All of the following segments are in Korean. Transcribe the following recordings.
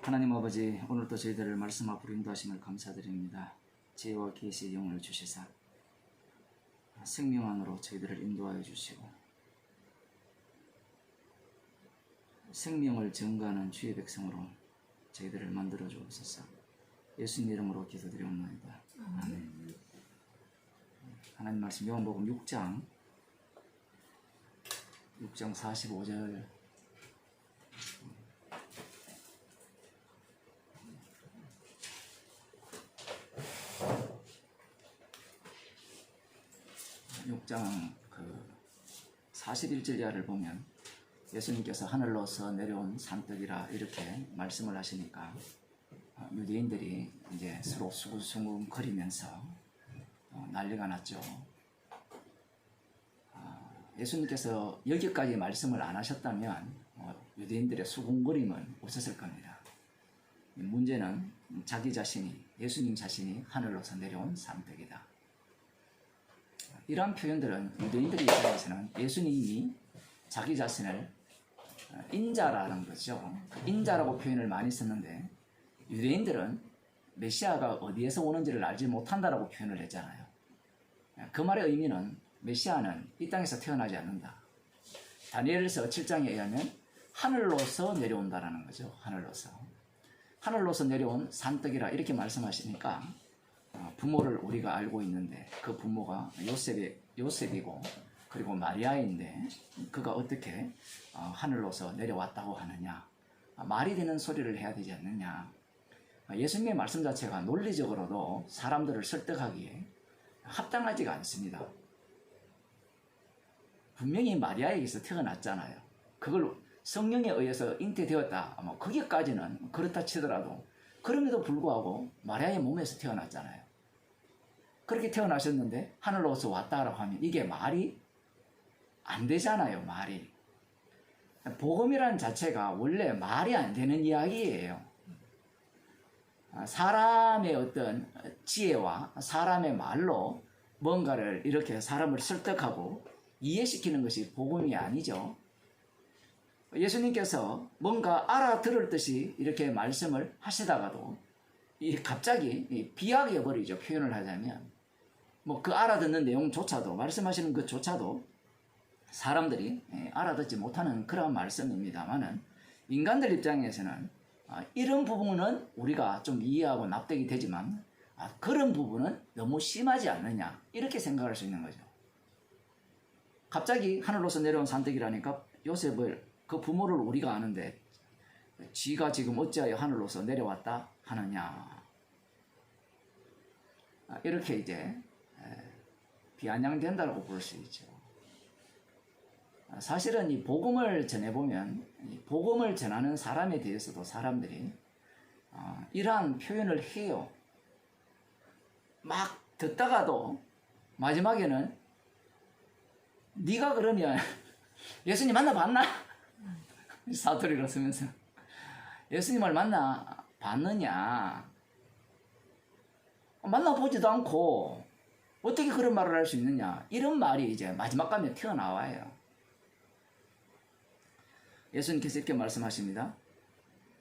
하나님 아버지, 오늘도 저희들을 말씀 앞으로 인도하심을 감사드립니다. 지혜와 계시의 영을 주시사 생명 안으로 저희들을 인도하여 주시고 생명을 증거하는 주의 백성으로 저희들을 만들어 주옵소서. 예수님 이름으로 기도드리옵나이다. 아멘. 하나님 말씀 요한복음 6장 45절 그 41절 이하를 보면 예수님께서 하늘로서 내려온 산떡이라 이렇게 말씀을 하시니까 유대인들이 이제 서로 수근수근거리면서 난리가 났죠. 예수님께서 여기까지 말씀을 안 하셨다면 유대인들의 수군거림은 없었을 겁니다. 문제는 자기 자신이, 예수님 자신이 하늘로서 내려온 산떡이다. 이러한 표현들은 유대인들의 입장에서는 예수님이 자기 자신을 인자라는 거죠. 인자라고 표현을 많이 썼는데 유대인들은 메시아가 어디에서 오는지를 알지 못한다라고 표현을 했잖아요. 그 말의 의미는 메시아는 이 땅에서 태어나지 않는다. 다니엘서 7장에 의하면 하늘로서 내려온다라는 거죠. 하늘로서 내려온 산떡이라 이렇게 말씀하시니까 부모를 우리가 알고 있는데 그 부모가 요셉이고 그리고 마리아인데 그가 어떻게 하늘로서 내려왔다고 하느냐, 말이 되는 소리를 해야 되지 않느냐. 예수님의 말씀 자체가 논리적으로도 사람들을 설득하기에 합당하지가 않습니다. 분명히 마리아에게서 태어났잖아요. 그걸 성령에 의해서 잉태되었다, 거기까지는 그렇다 치더라도 그럼에도 불구하고 마리아의 몸에서 태어났잖아요. 그렇게 태어나셨는데 하늘로서 왔다라고 하면 이게 말이 안 되잖아요. 말이. 복음이라는 자체가 원래 말이 안 되는 이야기예요. 사람의 어떤 지혜와 사람의 말로 뭔가를 이렇게 사람을 설득하고 이해시키는 것이 복음이 아니죠. 예수님께서 뭔가 알아들을 듯이 이렇게 말씀을 하시다가도 갑자기 비약해 버리죠. 표현을 하자면 그 알아듣는 내용조차도, 말씀하시는 것조차도 사람들이 알아듣지 못하는 그런 말씀입니다만은 인간들 입장에서는 이런 부분은 우리가 좀 이해하고 납득이 되지만 그런 부분은 너무 심하지 않느냐 이렇게 생각할 수 있는 거죠. 갑자기 하늘로서 내려온 산떡이라니까 요셉을, 그 부모를 우리가 아는데 지가 지금 어찌하여 하늘로서 내려왔다 하느냐, 이렇게 이제 비아냥된다고 볼 수 있죠. 사실은 이 복음을 전해보면 복음을 전하는 사람에 대해서도 사람들이 이러한 표현을 해요. 막 듣다가도 마지막에는 네가 그러면 예수님 만나봤나? 사투리로 쓰면서 예수님을 만나봤느냐? 만나보지도 않고 어떻게 그런 말을 할 수 있느냐? 이런 말이 이제 마지막 가면 튀어나와요. 예수님께서 이렇게 말씀하십니다.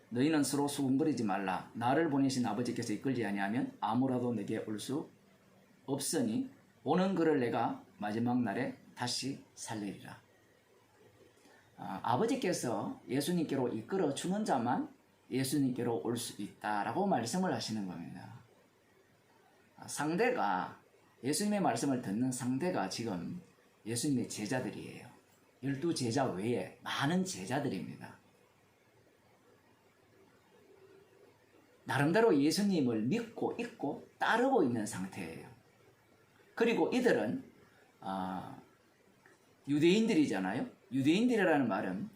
너희는 서로 수군거리지 말라. 나를 보내신 아버지께서 이끌지 아니하면 아무라도 내게 올 수 없으니 오는 그를 내가 마지막 날에 다시 살리리라. 아버지께서 예수님께로 이끌어 주는 자만 예수님께로 올 수 있다라고 말씀을 하시는 겁니다. 상대가, 예수님의 말씀을 듣는 상대가 지금 예수님의 제자들이에요. 12제자 외에 많은 제자들입니다. 나름대로 예수님을 믿고 있고 따르고 있는 상태예요. 그리고 이들은 유대인들이잖아요. 유대인들이라는 말은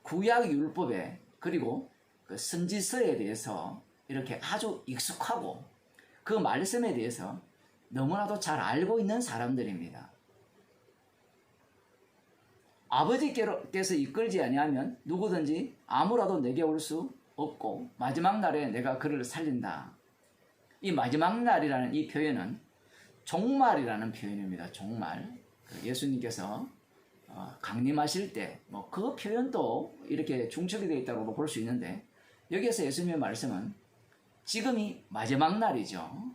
구약 율법에 그리고 그 선지서에 대해서 이렇게 아주 익숙하고 그 말씀에 대해서 너무나도 잘 알고 있는 사람들입니다. 아버지께서 이끌지 아니하면 누구든지 아무라도 내게 올 수 없고 마지막 날에 내가 그를 살린다. 이 마지막 날이라는 이 표현은 종말이라는 표현입니다. 종말. 예수님께서 강림하실 때 그 표현도 이렇게 중첩이 되어 있다고 볼 수 있는데 여기에서 예수님의 말씀은 지금이 마지막 날이죠.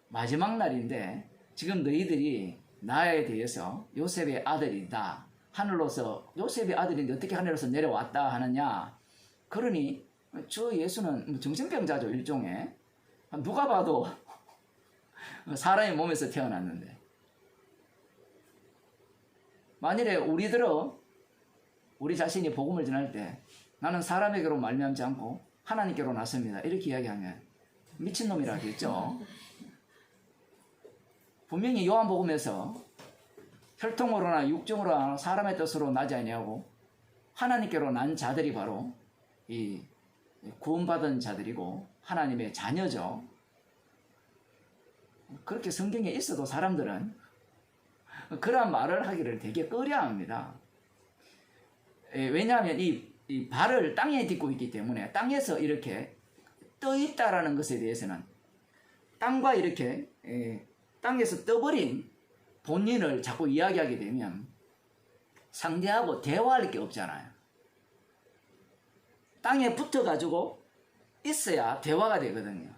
마지막 날인데 지금 너희들이 나에 대해서 요셉의 아들이다. 하늘로서 요셉의 아들인데 어떻게 하늘로서 내려왔다 하느냐. 그러니 저 예수는 정신병자죠. 일종의. 누가 봐도 사람의 몸에서 태어났는데 만일에 우리 자신이 복음을 전할 때 나는 사람에게로 말미암지 않고 하나님께로 났습니다. 이렇게 이야기하면 미친놈이라 하겠죠. 분명히 요한복음에서 혈통으로나 육정으로나 사람의 뜻으로 나지 아니하고 하나님께로 난 자들이 바로 이 구원받은 자들이고 하나님의 자녀죠. 그렇게 성경에 있어도 사람들은 그러한 말을 하기를 되게 꺼려합니다. 왜냐하면 이 발을 땅에 딛고 있기 때문에 땅에서 이렇게 떠 있다라는 것에 대해서는 땅과 이렇게 땅에서 떠버린 본인을 자꾸 이야기하게 되면 상대하고 대화할 게 없잖아요. 땅에 붙어가지고 있어야 대화가 되거든요.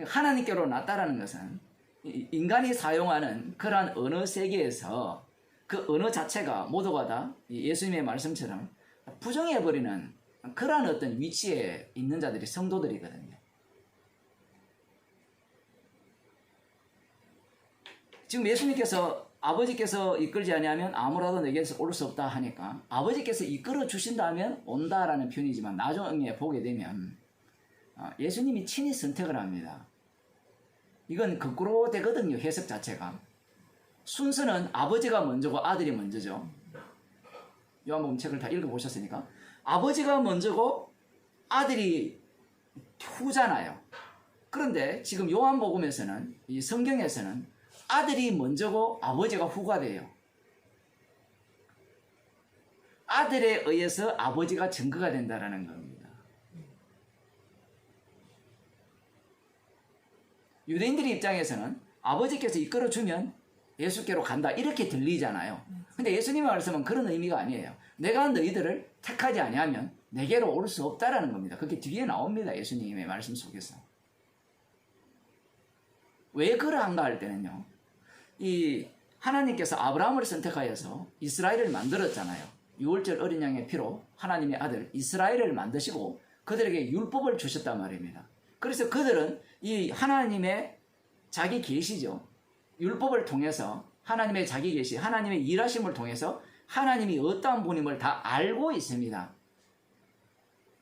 하나님께로 났다라는 것은 인간이 사용하는 그러한 언어 세계에서 그 언어 자체가 모두가 다 예수님의 말씀처럼 부정해버리는 그러한 어떤 위치에 있는 자들이 성도들이거든요. 지금 예수님께서 아버지께서 이끌지 아니하면 아무라도 내게서 올 수 없다 하니까 아버지께서 이끌어 주신다면 온다라는 표현이지만 나중에 보게 되면 예수님이 친히 선택을 합니다. 이건 거꾸로 되거든요. 해석 자체가. 순서는 아버지가 먼저고 아들이 먼저죠. 요한복음 책을 다 읽어보셨으니까 아버지가 먼저고 아들이 후잖아요. 그런데 지금 요한복음에서는 이 성경에서는 아들이 먼저고 아버지가 후가 돼요. 아들에 의해서 아버지가 증거가 된다는 겁니다. 유대인들의 입장에서는 아버지께서 이끌어주면 예수께로 간다 이렇게 들리잖아요. 근데 예수님의 말씀은 그런 의미가 아니에요. 내가 너희들을 택하지 아니하면 내게로 올 수 없다라는 겁니다. 그게 뒤에 나옵니다. 예수님의 말씀 속에서. 왜 그러한가 할 때는요. 이 하나님께서 아브라함을 선택하여서 이스라엘을 만들었잖아요. 유월절 어린 양의 피로 하나님의 아들 이스라엘을 만드시고 그들에게 율법을 주셨단 말입니다. 그래서 그들은 이 하나님의 자기 계시죠. 율법을 통해서 하나님의 자기 계시, 하나님의 일하심을 통해서 하나님이 어떠한 분임을 다 알고 있습니다.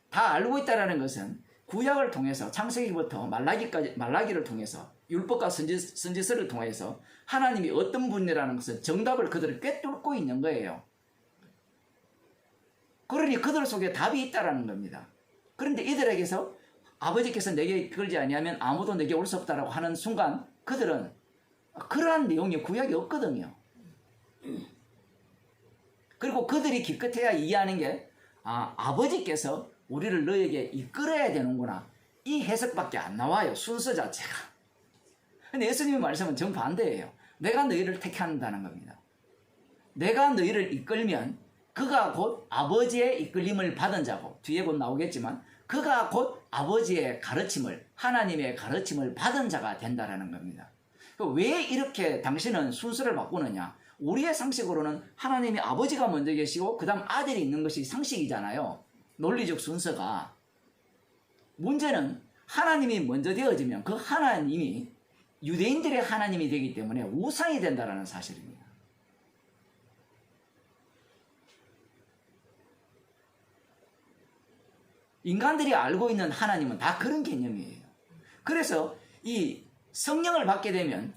다 알고 있다는 것은 구약을 통해서 창세기부터 말라기를 통해서 율법과 선지서를 통해서 하나님이 어떤 분이라는 것은 정답을 그들을 꿰뚫고 있는 거예요. 그러니 그들 속에 답이 있다는 겁니다. 그런데 이들에게서 아버지께서 내게 이끌지 아니하면 아무도 내게 올 수 없다라고 하는 순간 그들은 그러한 내용이 구약에 없거든요. 그리고 그들이 기껏해야 이해하는 게 아버지께서 우리를 너에게 이끌어야 되는구나. 이 해석밖에 안 나와요. 순서 자체가. 근데 예수님의 말씀은 정반대예요. 내가 너희를 택한다는 겁니다. 내가 너희를 이끌면 그가 곧 아버지의 이끌림을 받은 자고 뒤에 곧 나오겠지만 그가 곧 아버지의 가르침을 하나님의 가르침을 받은 자가 된다라는 겁니다. 왜 이렇게 당신은 순서를 바꾸느냐? 우리의 상식으로는 하나님이 아버지가 먼저 계시고 그 다음 아들이 있는 것이 상식이잖아요. 논리적 순서가. 문제는 하나님이 먼저 되어지면 그 하나님이 유대인들의 하나님이 되기 때문에 우상이 된다는 사실입니다. 인간들이 알고 있는 하나님은 다 그런 개념이에요. 그래서 이 성령을 받게 되면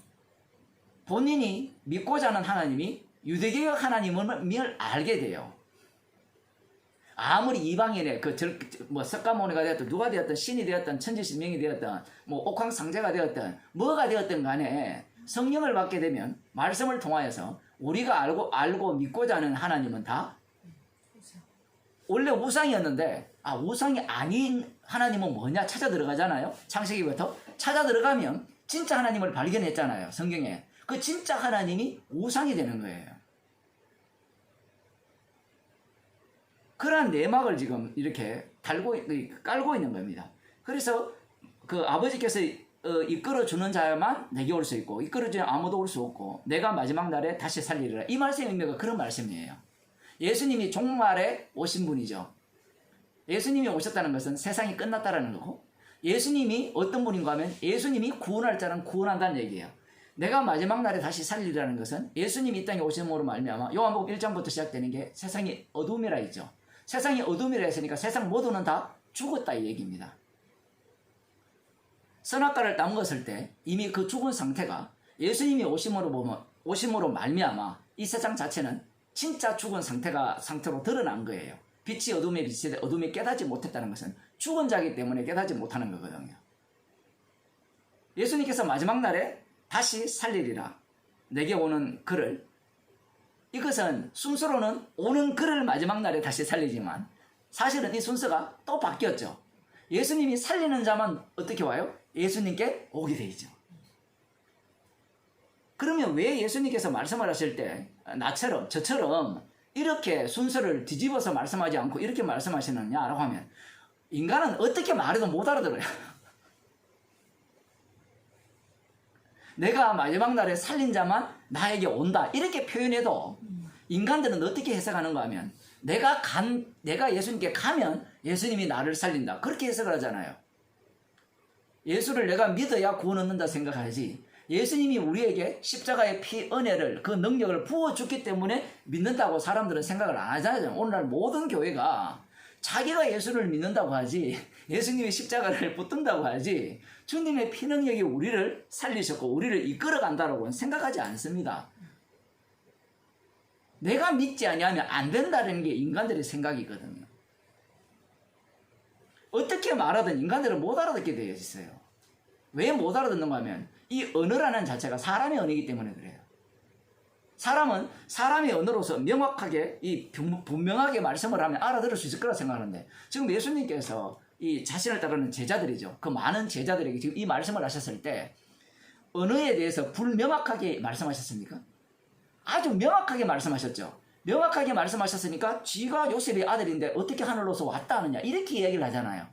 본인이 믿고자 하는 하나님이 유대교의 하나님을 알게 돼요. 아무리 이방인의 석가모니가 되었든 누가 되었든 신이 되었든 천지신명이 되었든 옥황상제가 되었든 뭐가 되었든 간에 성령을 받게 되면 말씀을 통하여서 우리가 알고 믿고자 하는 하나님은 다 원래 우상이었는데 우상이 아닌 하나님은 뭐냐 찾아 들어가잖아요. 창세기부터 찾아 들어가면 진짜 하나님을 발견했잖아요. 성경에. 그 진짜 하나님이 우상이 되는 거예요. 그러한 내막을 지금 이렇게 깔고 있는 겁니다. 그래서 그 아버지께서 이끌어주는 자만 내게 올 수 있고 이끌어주지 아무도 올 수 없고 내가 마지막 날에 다시 살리리라. 이 말씀의 의미가 그런 말씀이에요. 예수님이 종말에 오신 분이죠. 예수님이 오셨다는 것은 세상이 끝났다라는 거고, 예수님이 어떤 분인가 하면 예수님이 구원할 자는 구원한다는 얘기예요. 내가 마지막 날에 다시 살리라는 것은 예수님이 이 땅에 오심으로 말미암아 요한복음 1장부터 시작되는 게 세상이 어둠이라 있죠. 세상이 어둠이라 했으니까 세상 모두는 다 죽었다 이 얘기입니다. 선악과를 따먹었을 때 이미 그 죽은 상태가 예수님이 오심으로 말미암아 이 세상 자체는 진짜 죽은 상태로 드러난 거예요. 빛이 어둠에 비치되 어둠이 깨닫지 못했다는 것은 죽은 자이기 때문에 깨닫지 못하는 거거든요. 예수님께서 마지막 날에 다시 살리리라. 내게 오는 그를, 이것은 순서로는 오는 그를 마지막 날에 다시 살리지만 사실은 이 순서가 또 바뀌었죠. 예수님이 살리는 자만 어떻게 와요? 예수님께 오게 되죠. 그러면 왜 예수님께서 말씀을 하실 때 나처럼 저처럼 이렇게 순서를 뒤집어서 말씀하지 않고 이렇게 말씀하시느냐라고 하면 인간은 어떻게 말해도 못 알아들어요. 내가 마지막 날에 살린 자만 나에게 온다 이렇게 표현해도 인간들은 어떻게 해석하는가 하면 내가 예수님께 가면 예수님이 나를 살린다 그렇게 해석을 하잖아요. 예수를 내가 믿어야 구원 얻는다 생각하지, 예수님이 우리에게 십자가의 피 은혜를 그 능력을 부어줬기 때문에 믿는다고 사람들은 생각을 안 하잖아요. 오늘날 모든 교회가 자기가 예수를 믿는다고 하지 예수님이 십자가를 붙든다고 하지 주님의 피 능력이 우리를 살리셨고 우리를 이끌어 간다고 생각하지 않습니다. 내가 믿지 아니하면 안 된다는 게 인간들의 생각이거든요. 어떻게 말하든 인간들은 못 알아듣게 되어 있어요. 왜 못 알아듣는가 하면 이 언어라는 자체가 사람의 언어이기 때문에 그래요. 사람은 사람의 언어로서 명확하게 분명하게 말씀을 하면 알아들을 수 있을 거라 생각하는데 지금 예수님께서 이 자신을 따르는 제자들이죠. 그 많은 제자들에게 지금 이 말씀을 하셨을 때 언어에 대해서 불명확하게 말씀하셨습니까? 아주 명확하게 말씀하셨죠. 명확하게 말씀하셨으니까 쥐가 요셉의 아들인데 어떻게 하늘로서 왔다 하느냐 이렇게 이야기를 하잖아요.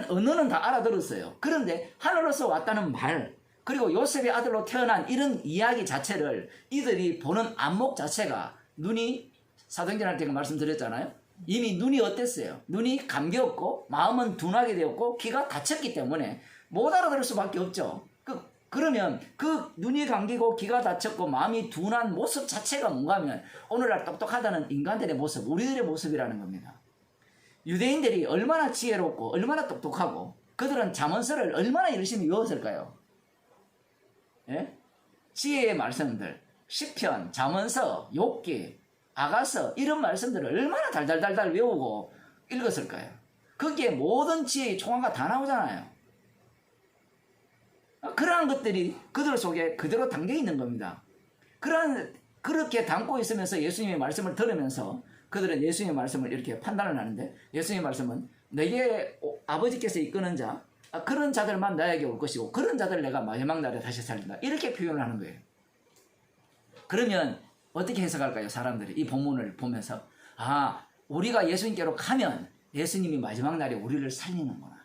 언어는 다 알아들었어요. 그런데 하늘로서 왔다는 말 그리고 요셉의 아들로 태어난 이런 이야기 자체를 이들이 보는 안목 자체가 눈이 사도행전할 때 말씀드렸잖아요. 이미 눈이 어땠어요? 눈이 감겼고 마음은 둔하게 되었고 귀가 닫혔기 때문에 못 알아들을 수밖에 없죠. 그러면 그 눈이 감기고 귀가 닫혔고 마음이 둔한 모습 자체가 뭔가 하면 오늘날 똑똑하다는 인간들의 모습, 우리들의 모습이라는 겁니다. 유대인들이 얼마나 지혜롭고 얼마나 똑똑하고 그들은 잠언서를 얼마나 열심히 외웠을까요? 예? 지혜의 말씀들, 시편, 잠언서, 욥기, 아가서 이런 말씀들을 얼마나 달달달달 외우고 읽었을까요? 거기에 모든 지혜의 총화가 다 나오잖아요. 그러한 것들이 그들 속에 그대로 담겨 있는 겁니다. 그렇게 담고 있으면서 예수님의 말씀을 들으면서 그들은 예수님의 말씀을 이렇게 판단을 하는데 예수님의 말씀은 내게 아버지께서 이끄는 자 그런 자들만 나에게 올 것이고 그런 자들 내가 마지막 날에 다시 살린다 이렇게 표현을 하는 거예요. 그러면 어떻게 해석할까요? 사람들이 이 본문을 보면서 우리가 예수님께로 가면 예수님이 마지막 날에 우리를 살리는구나.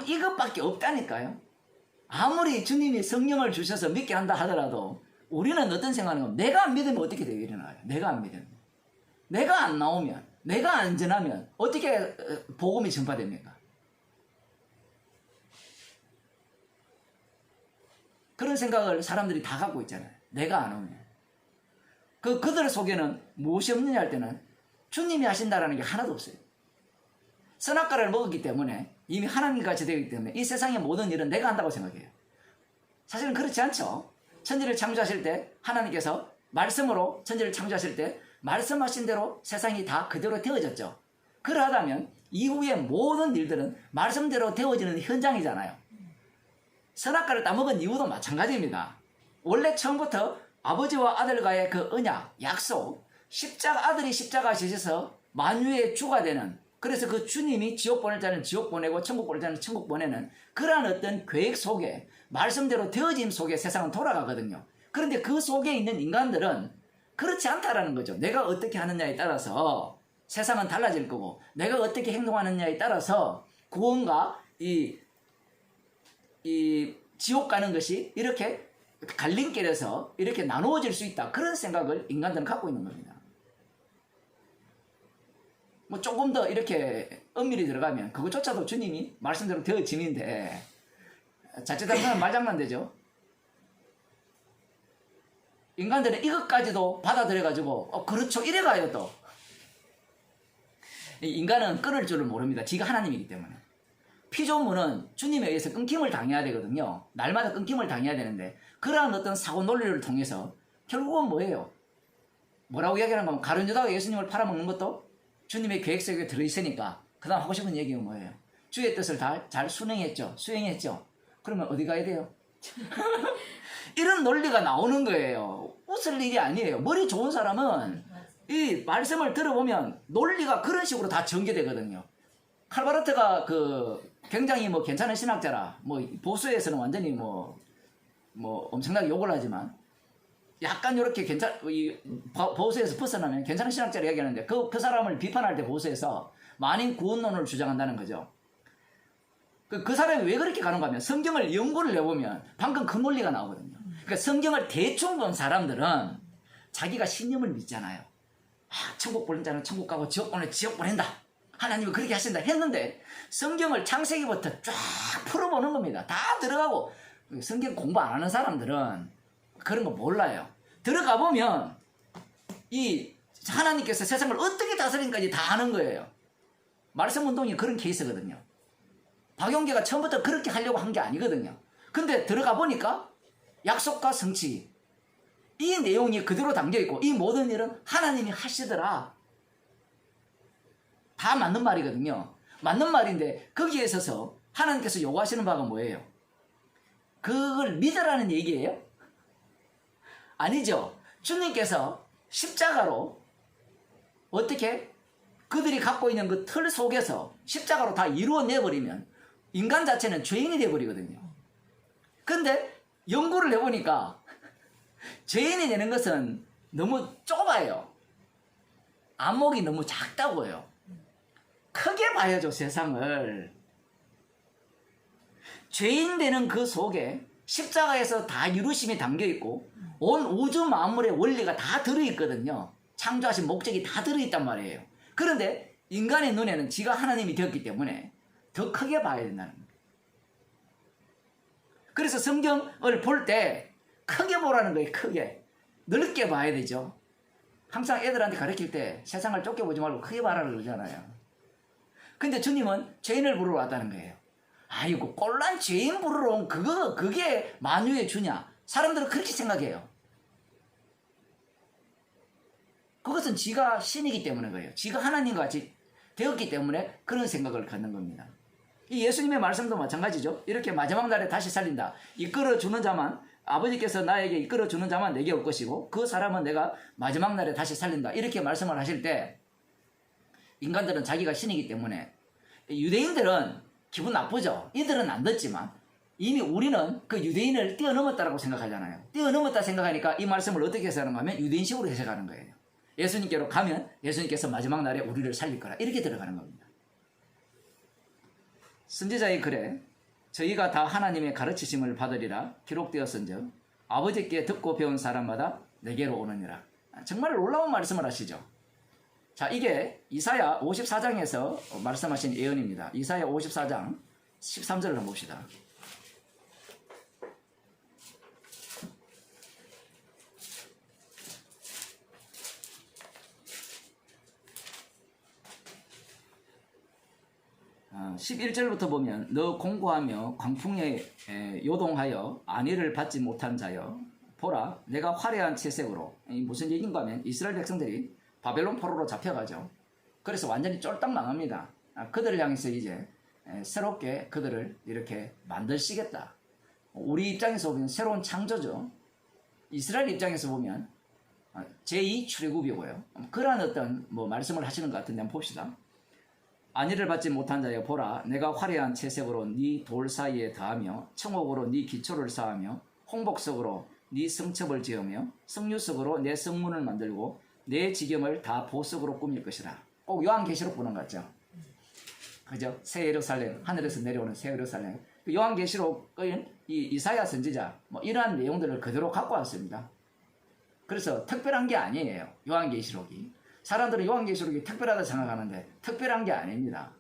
이것밖에 없다니까요. 아무리 주님이 성령을 주셔서 믿게 한다 하더라도 우리는 어떤 생각이냐면 내가 안 믿으면 어떻게 되겠나요? 내가 안 믿으면. 내가 안 나오면, 내가 안 전하면 어떻게 복음이 전파됩니까? 그런 생각을 사람들이 다 갖고 있잖아요. 내가 안 오면. 그들 속에는 무엇이 없느냐 할 때는 주님이 하신다라는 게 하나도 없어요. 선악과를 먹었기 때문에 이미 하나님같이 되기 때문에 이 세상의 모든 일은 내가 한다고 생각해요. 사실은 그렇지 않죠. 천지를 창조하실 때 하나님께서 말씀으로 천지를 창조하실 때 말씀하신 대로 세상이 다 그대로 되어졌죠. 그러하다면 이후의 모든 일들은 말씀대로 되어지는 현장이잖아요. 선악과를 따먹은 이유도 마찬가지입니다. 원래 처음부터 아버지와 아들과의 그 언약, 약속, 아들이 십자가 지셔서 만유의 주가 되는 그래서 그 주님이 지옥 보낼 자는 지옥 보내고 천국 보낼 자는 천국 보내는 그러한 어떤 계획 속에 말씀대로 되어짐 속에 세상은 돌아가거든요. 그런데 그 속에 있는 인간들은 그렇지 않다라는 거죠. 내가 어떻게 하느냐에 따라서 세상은 달라질 거고 내가 어떻게 행동하느냐에 따라서 구원과 이 지옥 가는 것이 이렇게 갈림길에서 이렇게 나누어질 수 있다. 그런 생각을 인간들은 갖고 있는 겁니다. 뭐 조금 더 이렇게 엄밀히 들어가면 그것조차도 주님이 말씀대로 되어짐인데 자칫하면 말장난 되죠. 인간들은 이것까지도 받아들여가지고 그렇죠 이래가요. 또 인간은 끊을 줄을 모릅니다. 지가 하나님이기 때문에. 피조물은 주님에 의해서 끊김을 당해야 되거든요. 날마다 끊김을 당해야 되는데 그러한 어떤 사고 논리를 통해서 결국은 뭐예요? 뭐라고 이야기하는 거면 가룟 유다가 예수님을 팔아먹는 것도 주님의 계획 속에 들어있으니까 그 다음 하고 싶은 얘기가 뭐예요? 주의 뜻을 다 잘 수행했죠. 그러면 어디 가야 돼요? 이런 논리가 나오는 거예요. 웃을 일이 아니에요. 머리 좋은 사람은 이 말씀을 들어보면 논리가 그런 식으로 다 전개되거든요. 칼바르트가 굉장히 괜찮은 신학자라 보수에서는 완전히 엄청나게 욕을 하지만 약간 이렇게 보수에서 벗어나면 괜찮은 신학자를 얘기하는데 그 사람을 비판할 때 보수에서 만인 구원론을 주장한다는 거죠. 그 사람이 왜 그렇게 가는가 하면 성경을 연구를 해보면 방금 그 논리가 나오거든요. 그러니까 성경을 대충 본 사람들은 자기가 신념을 믿잖아요. 천국 보낸 자는 천국 가고 지옥 보낸 지옥 보낸다. 하나님이 그렇게 하신다 했는데 성경을 창세기부터 쫙 풀어보는 겁니다. 다 들어가고 성경 공부 안 하는 사람들은 그런 거 몰라요. 들어가 보면 이 하나님께서 세상을 어떻게 다스리는까지 다 아는 거예요. 말씀 운동이 그런 케이스거든요. 박용계가 처음부터 그렇게 하려고 한 게 아니거든요. 근데 들어가 보니까 약속과 성취 이 내용이 그대로 담겨있고 이 모든 일은 하나님이 하시더라. 다 맞는 말이거든요. 맞는 말인데 거기에 있어서 하나님께서 요구하시는 바가 뭐예요? 그걸 믿으라는 얘기예요? 아니죠. 주님께서 십자가로 어떻게 그들이 갖고 있는 그 틀 속에서 십자가로 다 이루어내버리면 인간 자체는 죄인이 되어버리거든요. 근데 연구를 해보니까 죄인이 되는 것은 너무 좁아요. 안목이 너무 작다고요. 크게 봐야죠, 세상을. 죄인 되는 그 속에 십자가에서 다 이루심이 담겨있고 온 우주 만물의 원리가 다 들어있거든요. 창조하신 목적이 다 들어있단 말이에요. 그런데 인간의 눈에는 지가 하나님이 되었기 때문에 더 크게 봐야 된다는 거예요. 그래서 성경을 볼 때 크게 보라는 거예요. 크게. 넓게 봐야 되죠. 항상 애들한테 가르칠 때 세상을 좁게 보지 말고 크게 봐라 그러잖아요. 근데 주님은 죄인을 부르러 왔다는 거예요. 아이고 꼴난 죄인 부르러 온 그게 만유의 주냐. 사람들은 그렇게 생각해요. 그것은 지가 신이기 때문에 그래요. 지가 하나님과 같이 되었기 때문에 그런 생각을 갖는 겁니다. 이 예수님의 말씀도 마찬가지죠. 이렇게 마지막 날에 다시 살린다. 이끌어주는 자만, 아버지께서 나에게 이끌어주는 자만 내게 올 것이고 그 사람은 내가 마지막 날에 다시 살린다. 이렇게 말씀을 하실 때 인간들은 자기가 신이기 때문에 유대인들은 기분 나쁘죠. 이들은 안 듣지만 이미 우리는 그 유대인을 뛰어넘었다라고 생각하잖아요. 뛰어넘었다 생각하니까 이 말씀을 어떻게 해석하는가 하면 유대인식으로 해석하는 거예요. 예수님께로 가면 예수님께서 마지막 날에 우리를 살릴 거라. 이렇게 들어가는 겁니다. 선지자의 글에 저희가 다 하나님의 가르치심을 받으리라 기록되었은즉 아버지께 듣고 배운 사람마다 내게로 오느니라. 정말 놀라운 말씀을 하시죠. 자, 이게 이사야 54장에서 말씀하신 예언입니다. 이사야 54장 13절을 한번 봅시다. 아, 11절부터 보면 너 공고하며 광풍에 요동하여 안위를 받지 못한 자여 보라 내가 화려한 채색으로 무슨 얘기인가 하면 이스라엘 백성들이 바벨론 포로로 잡혀가죠. 그래서 완전히 쫄딱 망합니다. 그들을 향해서 이제 새롭게 그들을 이렇게 만드시겠다. 우리 입장에서 보면 새로운 창조죠. 이스라엘 입장에서 보면 제2 출애굽이고요. 그러한 어떤 말씀을 하시는 것 같은데 한번 봅시다. 안위를 받지 못한 자여 보라 내가 화려한 채색으로 네 돌 사이에 더하며 청옥으로 네 기초를 쌓으며 홍복석으로 네 성첩을 지으며 성류석으로 내 성문을 만들고 내 지경을 다 보석으로 꾸밀 것이라. 꼭 요한계시록 보는 것 같죠? 그죠? 새 예루살렘, 하늘에서 내려오는 새 예루살렘. 요한계시록은 이 이사야 선지자 뭐 이러한 내용들을 그대로 갖고 왔습니다. 그래서 특별한 게 아니에요. 요한계시록이. 사람들은 요한계시록이 특별하다 생각하는데 특별한 게 아닙니다.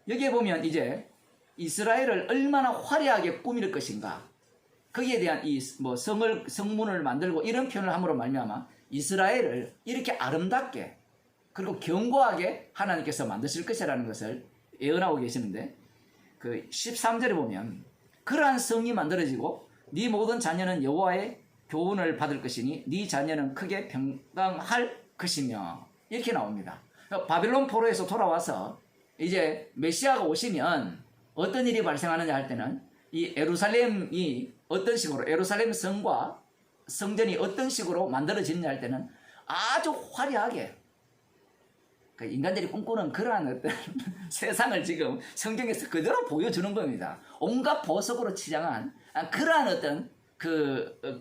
여기에 보면 이제 이스라엘을 얼마나 화려하게 꾸밀 것인가, 거기에 대한 이 뭐 성문을 만들고 이런 표현을 함으로 말미암아 이스라엘을 이렇게 아름답게 그리고 견고하게 하나님께서 만드실 것이라는 것을 예언하고 계시는데, 그 13절에 보면 그러한 성이 만들어지고 네 모든 자녀는 여호와의 교훈을 받을 것이니 네 자녀는 크게 평강할 것이며, 이렇게 나옵니다. 바빌론 포로에서 돌아와서 이제 메시아가 오시면 어떤 일이 발생하느냐 할 때는 이 예루살렘이 어떤 식으로, 예루살렘 성과 성전이 어떤 식으로 만들어지느냐 할 때는 아주 화려하게, 인간들이 꿈꾸는 그러한 어떤 세상을 지금 성경에서 그대로 보여주는 겁니다. 온갖 보석으로 치장한 그러한 어떤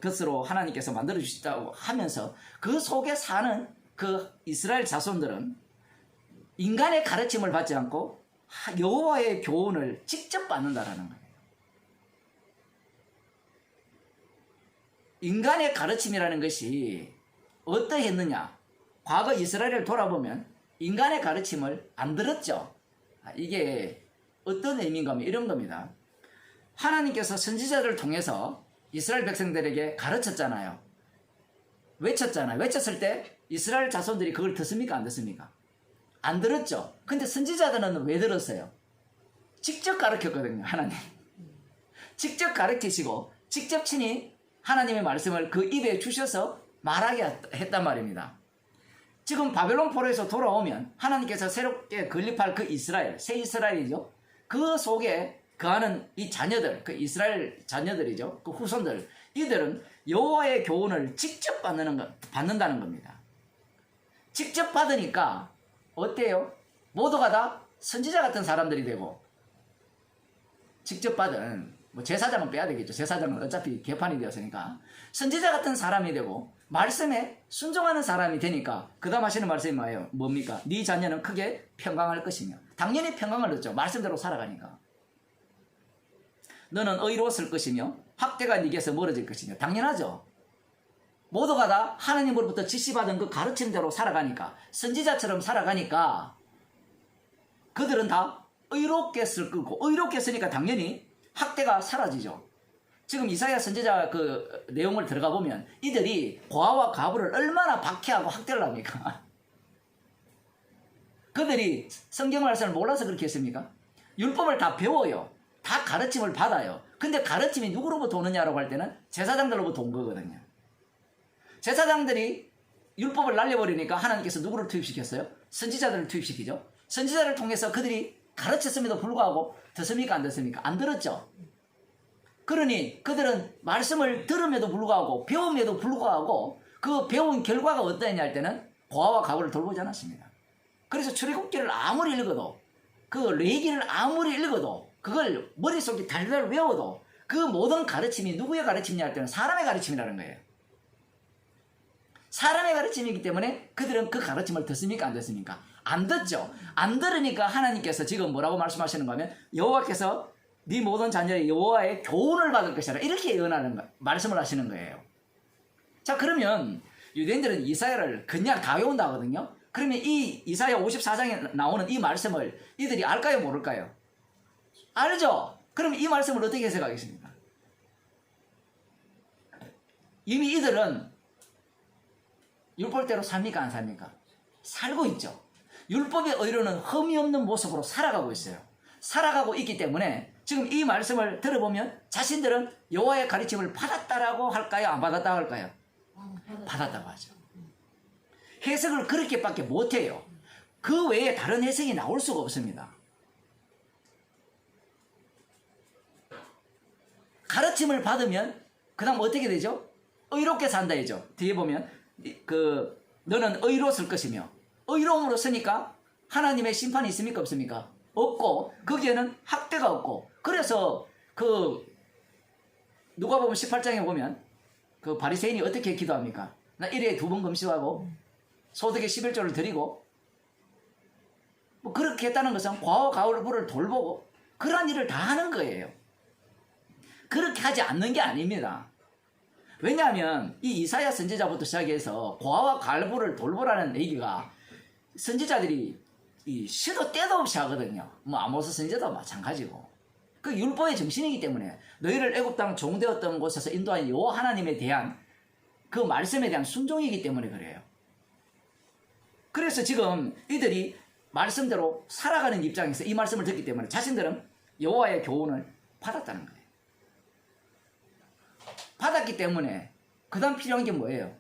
것으로 하나님께서 만들어 주시다고 하면서 그 속에 사는 그 이스라엘 자손들은 인간의 가르침을 받지 않고 여호와의 교훈을 직접 받는다라는 거예요. 인간의 가르침이라는 것이 어떠했느냐? 과거 이스라엘을 돌아보면 인간의 가르침을 안 들었죠. 이게 어떤 의미인가 하면 이런 겁니다. 하나님께서 선지자들을 통해서 이스라엘 백성들에게 가르쳤잖아요. 외쳤잖아요. 외쳤을 때 이스라엘 자손들이 그걸 듣습니까? 안 듣습니까? 안 들었죠. 근데 선지자들은 왜 들었어요? 직접 가르쳤거든요. 하나님. 직접 가르치시고 직접 친히 하나님의 말씀을 그 입에 주셔서 말하게 했단 말입니다. 지금 바벨론 포로에서 돌아오면 하나님께서 새롭게 건립할 그 이스라엘, 새 이스라엘이죠. 그 속에 거하는 이 자녀들, 그 이스라엘 자녀들이죠. 그 후손들, 이들은 여호와의 교훈을 직접 받는다는 겁니다. 직접 받으니까 어때요? 모두가 다 선지자 같은 사람들이 되고, 직접 받은 뭐 제사장은 빼야 되겠죠. 제사장은 어차피 개판이 되었으니까 선지자 같은 사람이 되고 말씀에 순종하는 사람이 되니까 그 다음 하시는 말씀이 뭐예요? 뭡니까? 네 자녀는 크게 평강할 것이며, 당연히 평강을 얻죠. 말씀대로 살아가니까. 너는 의로웠을 것이며 학대가 네게서 멀어질 것이며, 당연하죠. 모두가 다 하나님으로부터 지시받은 그 가르침대로 살아가니까, 선지자처럼 살아가니까 그들은 다 의롭게 쓸 거고, 의롭게 쓰니까 당연히 학대가 사라지죠. 지금 이사야 선지자 그 내용을 들어가 보면 이들이 고아와 과부를 얼마나 박해하고 학대를 합니까? 그들이 성경 말씀을 몰라서 그렇게 했습니까? 율법을 다 배워요. 다 가르침을 받아요. 근데 가르침이 누구로부터 오느냐라고 할 때는 제사장들로부터 온 거거든요. 제사장들이 율법을 날려버리니까 하나님께서 누구를 투입시켰어요? 선지자들을 투입시키죠. 선지자를 통해서 그들이 가르쳤음에도 불구하고 듣습니까? 안 듣습니까? 안 들었죠. 그러니 그들은 말씀을 들음에도 불구하고 배움에도 불구하고 그 배운 결과가 어떠했냐 할 때는 고아와 과부를 돌보지 않았습니다. 그래서 출애굽기를 아무리 읽어도, 그 레위기를 아무리 읽어도, 그걸 머릿속에 달달 외워도 그 모든 가르침이 누구의 가르침이냐 할 때는 사람의 가르침이라는 거예요. 사람의 가르침이기 때문에 그들은 그 가르침을 듣습니까? 안 듣습니까? 안 듣죠. 안 들으니까 하나님께서 지금 뭐라고 말씀하시는가 하면 여호와께서 네 모든 자녀의 여호와의 교훈을 받을 것이라, 이렇게 예언하는 거, 말씀을 하시는 거예요. 자, 그러면 유대인들은 이사야를 그냥 다 외운다 하거든요. 그러면 이 이사야 54장에 나오는 이 말씀을 이들이 알까요? 모를까요? 알죠? 그럼 이 말씀을 어떻게 해석하겠습니까? 이미 이들은 율법대로 삽니까? 안 삽니까? 살고 있죠. 율법의 의로는 흠이 없는 모습으로 살아가고 있어요. 살아가고 있기 때문에 지금 이 말씀을 들어보면 자신들은 여호와의 가르침을 받았다라고 할까요? 안 받았다고 할까요? 받았다고 하죠. 해석을 그렇게밖에 못해요. 그 외에 다른 해석이 나올 수가 없습니다. 가르침을 받으면 그 다음 어떻게 되죠? 의롭게 산다 이죠. 뒤에 보면 그 너는 의로 쓸 것이며 의로움으로 쓰니까 하나님의 심판이 있습니까 없습니까? 없고 거기에는 학대가 없고 그래서 그 누가복음 18장에 보면 그 바리새인이 어떻게 기도합니까? 나 1회에 2번 금식하고 소득의 11조를 드리고 뭐 그렇게 했다는 것은 과와 가울부를 돌보고 그러한 일을 다 하는 거예요. 그렇게 하지 않는 게 아닙니다. 왜냐하면 이 이사야 선지자부터 시작해서 고아와 갈부를 돌보라는 얘기가 선지자들이 이 시도 때도 없이 하거든요. 뭐 아모스 선지자도 마찬가지고 그 율법의 정신이기 때문에 너희를 애굽 땅 종되었던 곳에서 인도한 여호와 하나님에 대한 그 말씀에 대한 순종이기 때문에 그래요. 그래서 지금 이들이 말씀대로 살아가는 입장에서 이 말씀을 듣기 때문에 자신들은 여호와의 교훈을 받았다는 거예요. 받았기 때문에 그 다음 필요한 게 뭐예요?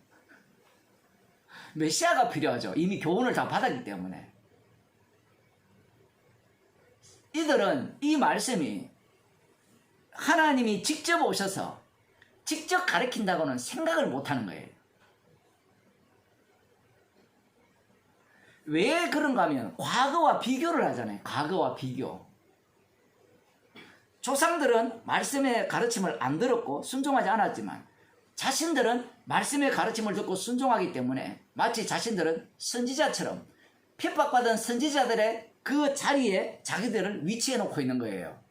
메시아가 필요하죠. 이미 교훈을 다 받았기 때문에. 이들은 이 말씀이 하나님이 직접 오셔서 직접 가르친다고는 생각을 못하는 거예요. 왜 그런가 하면 과거와 비교를 하잖아요. 과거와 비교. 조상들은 말씀의 가르침을 안 들었고 순종하지 않았지만 자신들은 말씀의 가르침을 듣고 순종하기 때문에 마치 자신들은 선지자처럼 핍박받은 선지자들의 그 자리에 자기들을 위치해 놓고 있는 거예요.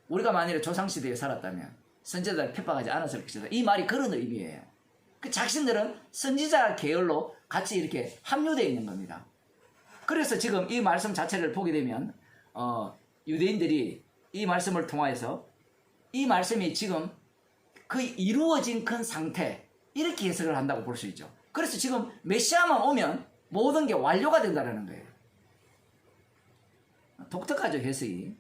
우리가 만일에 조상시대에 살았다면 선지자들을 핍박하지 않았을 것이다. 이 말이 그런 의미예요. 그 자신들은 선지자 계열로 같이 이렇게 합류되어 있는 겁니다. 그래서 지금 이 말씀 자체를 보게 되면 유대인들이 이 말씀을 통하여서 이 말씀이 지금 그 이루어진 큰 상태 이렇게 해석을 한다고 볼 수 있죠. 그래서 지금 메시아만 오면 모든 게 완료가 된다는 거예요. 독특하죠, 해석이.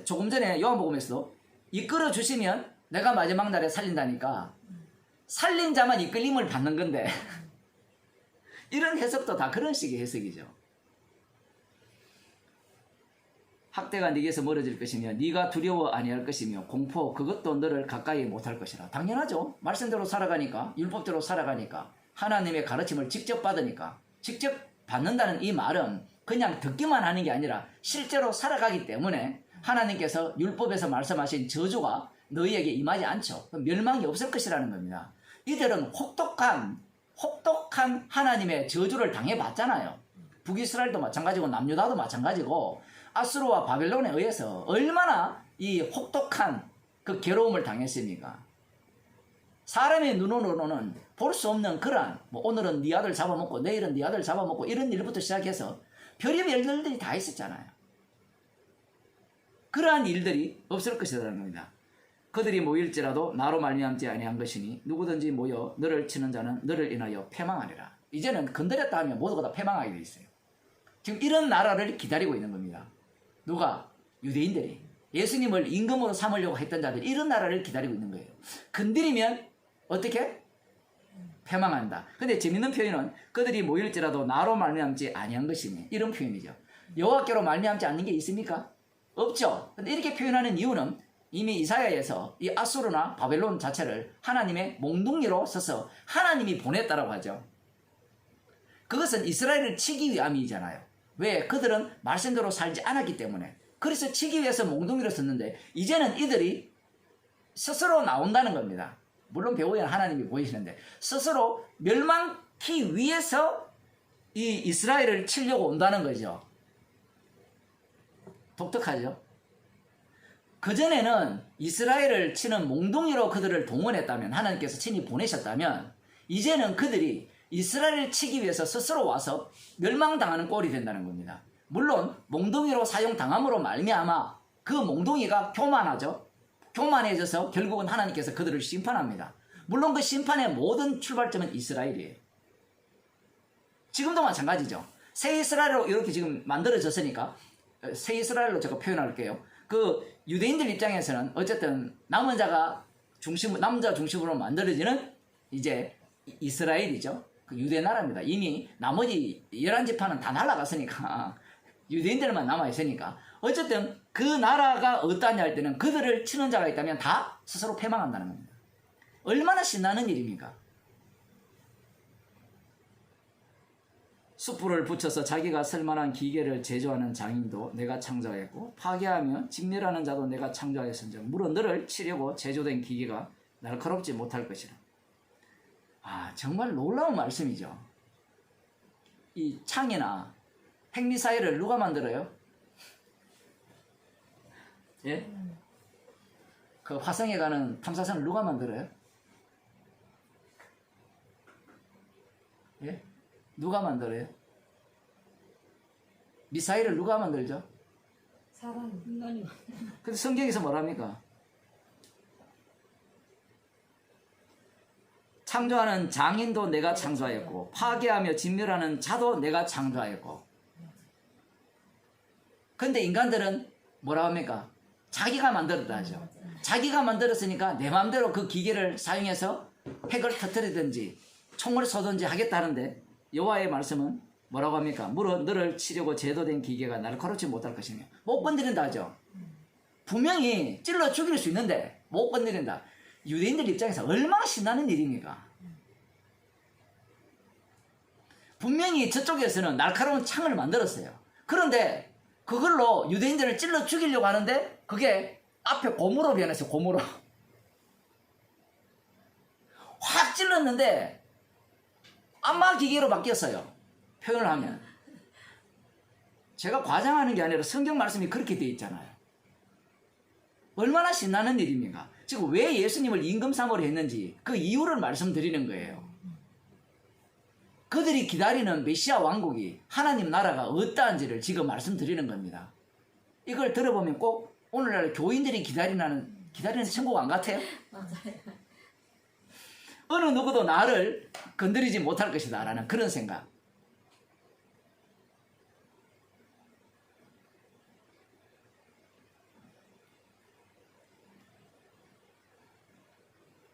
조금 전에 요한복음에서도 이끌어 주시면 내가 마지막 날에 살린다니까 살린 자만 이끌림을 받는 건데 이런 해석도 다 그런 식의 해석이죠. 학대가 네게서 멀어질 것이며 네가 두려워 아니할 것이며 공포 그것도 너를 가까이 못할 것이라. 당연하죠. 말씀대로 살아가니까 율법대로 살아가니까 하나님의 가르침을 직접 받으니까 직접 받는다는 이 말은 그냥 듣기만 하는 게 아니라 실제로 살아가기 때문에 하나님께서 율법에서 말씀하신 저주가 너희에게 임하지 않죠. 멸망이 없을 것이라는 겁니다. 이들은 혹독한 하나님의 저주를 당해봤잖아요. 북이스라엘도 마찬가지고 남유다도 마찬가지고 아수르와 바벨론에 의해서 얼마나 이 혹독한 그 괴로움을 당했습니까? 사람의 눈으로는 볼 수 없는 그러한 뭐 오늘은 네 아들 잡아먹고 내일은 네 아들 잡아먹고 이런 일부터 시작해서 별의별 일들이 다 있었잖아요. 그러한 일들이 없을 것이라는 겁니다. 그들이 모일지라도 나로 말미암지 아니한 것이니 누구든지 모여 너를 치는 자는 너를 인하여 패망하리라. 이제는 건드렸다 하면 모두가 다 패망하게 돼 있어요. 지금 이런 나라를 기다리고 있는 겁니다. 누가? 유대인들이. 예수님을 임금으로 삼으려고 했던 자들 이런 나라를 기다리고 있는 거예요. 건드리면 어떻게? 패망한다. 근데 재밌는 표현은 그들이 모일지라도 나로 말미암지 아니한 것이니 이런 표현이죠. 여호와께로 말미암지 않는 게 있습니까? 없죠. 근데 이렇게 표현하는 이유는 이미 이사야에서 이 아수르나 바벨론 자체를 하나님의 몽둥이로 써서 하나님이 보냈다라고 하죠. 그것은 이스라엘을 치기 위함이잖아요. 왜? 그들은 말씀대로 살지 않았기 때문에. 그래서 치기 위해서 몽둥이를 썼는데 이제는 이들이 스스로 나온다는 겁니다. 물론 배후에는 하나님이 보이시는데 스스로 멸망키 위해서 이 이스라엘을 치려고 온다는 거죠. 독특하죠? 그전에는 이스라엘을 치는 몽둥이로 그들을 동원했다면 하나님께서 친히 보내셨다면 이제는 그들이 이스라엘을 치기 위해서 스스로 와서 멸망당하는 꼴이 된다는 겁니다. 물론 몽둥이로 사용당함으로 말미암아 그 몽둥이가 교만하죠. 교만해져서 결국은 하나님께서 그들을 심판합니다. 물론 그 심판의 모든 출발점은 이스라엘이에요. 지금도 마찬가지죠. 새 이스라엘로 이렇게 지금 만들어졌으니까 새 이스라엘로 제가 표현할게요. 그 유대인들 입장에서는 어쨌든 남은 자가 남자 중심으로 만들어지는 이제 이스라엘이죠. 그 유대 나라입니다. 이미 나머지 11지파는 다 날아갔으니까 유대인들만 남아있으니까 어쨌든 그 나라가 어떠냐 할 때는 그들을 치는 자가 있다면 다 스스로 패망한다는 겁니다. 얼마나 신나는 일입니까? 숯불을 붙여서 자기가 쓸만한 기계를 제조하는 장인도 내가 창조하였고 파괴하며 직멸하는 자도 내가 창조하였은즉 물론 너를 치려고 제조된 기계가 날카롭지 못할 것이라. 아, 정말 놀라운 말씀이죠. 이 창이나 핵미사일을 누가 만들어요? 예? 그 화성에 가는 탐사선을 누가 만들어요? 예? 누가 만들어요? 미사일을 누가 만들죠? 사람, 인간이. 근데 성경에서 뭐랍니까? 창조하는 장인도 내가 창조하였고 파괴하며 진멸하는 자도 내가 창조하였고. 근데 인간들은 뭐라고 합니까? 자기가 만들었다 하죠. 자기가 만들었으니까 내 마음대로 그 기계를 사용해서 핵을 터뜨리든지 총을 쏘든지 하겠다는데 여호와의 말씀은 뭐라고 합니까? 물어 너를 치려고 제도된 기계가 날카롭지 못할 것이며 못 건드린다 하죠. 분명히 찔러 죽일 수 있는데 못 건드린다. 유대인들 입장에서 얼마나 신나는 일입니까? 분명히 저쪽에서는 날카로운 창을 만들었어요. 그런데 그걸로 유대인들을 찔러 죽이려고 하는데 그게 앞에 고무로 변했어요. 고무로. 확 찔렀는데 안마 기계로 바뀌었어요. 표현을 하면. 제가 과장하는 게 아니라 성경 말씀이 그렇게 되어 있잖아요. 얼마나 신나는 일입니까? 지금 왜 예수님을 임금삼으로 했는지 그 이유를 말씀드리는 거예요. 그들이 기다리는 메시아 왕국이 하나님 나라가 어떠한지를 지금 말씀드리는 겁니다. 이걸 들어보면 꼭 오늘날 교인들이 기다리는 천국 안 같아요? 맞아요. 어느 누구도 나를 건드리지 못할 것이다 라는 그런 생각.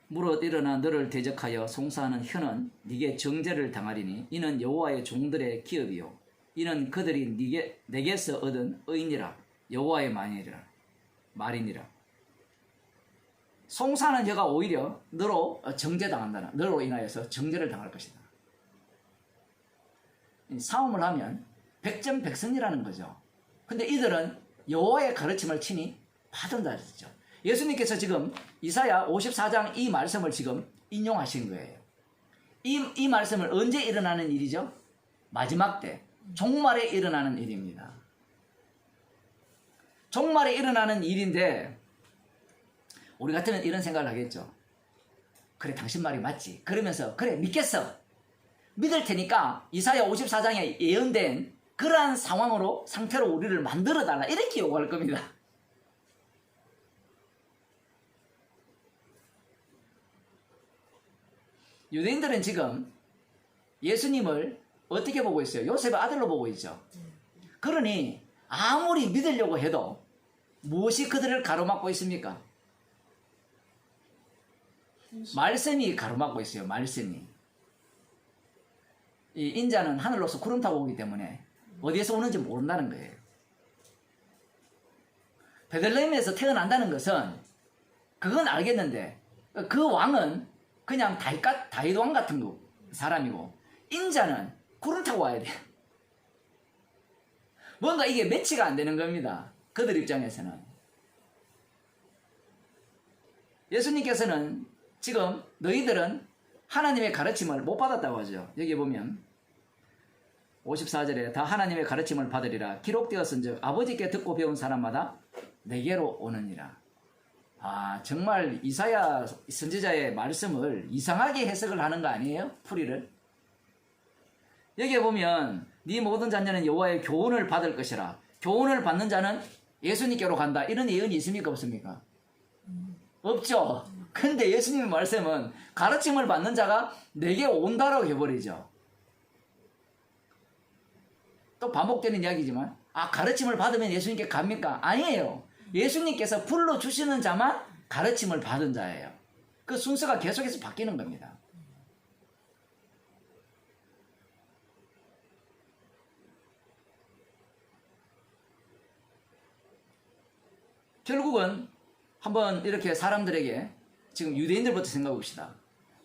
무릇 일어나 너를 대적하여 송사하는 혀는 네게 정죄를 당하리니 이는 여호와의 종들의 기업이요 이는 그들이 내게서 얻은 의인이라 여호와의 말이니라. 송사하는 혀가 오히려 너로 정죄당한다는, 너로 인하여서 정죄를 당할 것이다. 싸움을 하면 백전백승이라는 거죠. 근데 이들은 여호와의 가르침을 친히 받은다 했죠. 예수님께서 지금 이사야 54장 이 말씀을 지금 인용하신 거예요. 이 말씀을 언제 일어나는 일이죠? 마지막 때, 종말에 일어나는 일입니다. 종말에 일어나는 일인데 우리 같으면 이런 생각을 하겠죠. 그래, 당신 말이 맞지. 그러면서 그래, 믿겠어. 믿을 테니까 이사야 54장에 예언된 그러한 상태로 우리를 만들어달라 이렇게 요구할 겁니다. 유대인들은 지금 예수님을 어떻게 보고 있어요? 요셉의 아들로 보고 있죠. 그러니 아무리 믿으려고 해도 무엇이 그들을 가로막고 있습니까? 말씀이 가로막고 있어요. 말씀이. 이 인자는 하늘로서 구름 타고 오기 때문에 어디에서 오는지 모른다는 거예요. 베들레헴에서 태어난다는 것은 그건 알겠는데 그 왕은 그냥 다윗 왕 같은 사람이고 인자는 구름 타고 와야 돼. 뭔가 이게 매치가 안 되는 겁니다. 그들 입장에서는. 예수님께서는 지금 너희들은 하나님의 가르침을 못 받았다고 하죠. 여기 보면 54절에 다 하나님의 가르침을 받으리라 기록되었은즉 아버지께 듣고 배운 사람마다 내게로 오느니라. 아, 정말 이사야 선지자의 말씀을 이상하게 해석을 하는 거 아니에요? 풀이를. 여기에 보면 네 모든 자녀는 여호와의 교훈을 받을 것이라. 교훈을 받는 자는 예수님께로 간다. 이런 예언이 있습니까? 없습니까? 없죠. 근데 예수님의 말씀은 가르침을 받는 자가 내게 온다라고 해버리죠. 또 반복되는 이야기지만 가르침을 받으면 예수님께 갑니까? 아니에요. 예수님께서 불러주시는 자만 가르침을 받은 자예요. 그 순서가 계속해서 바뀌는 겁니다. 결국은 한번 이렇게 사람들에게 지금 유대인들부터 생각해 봅시다.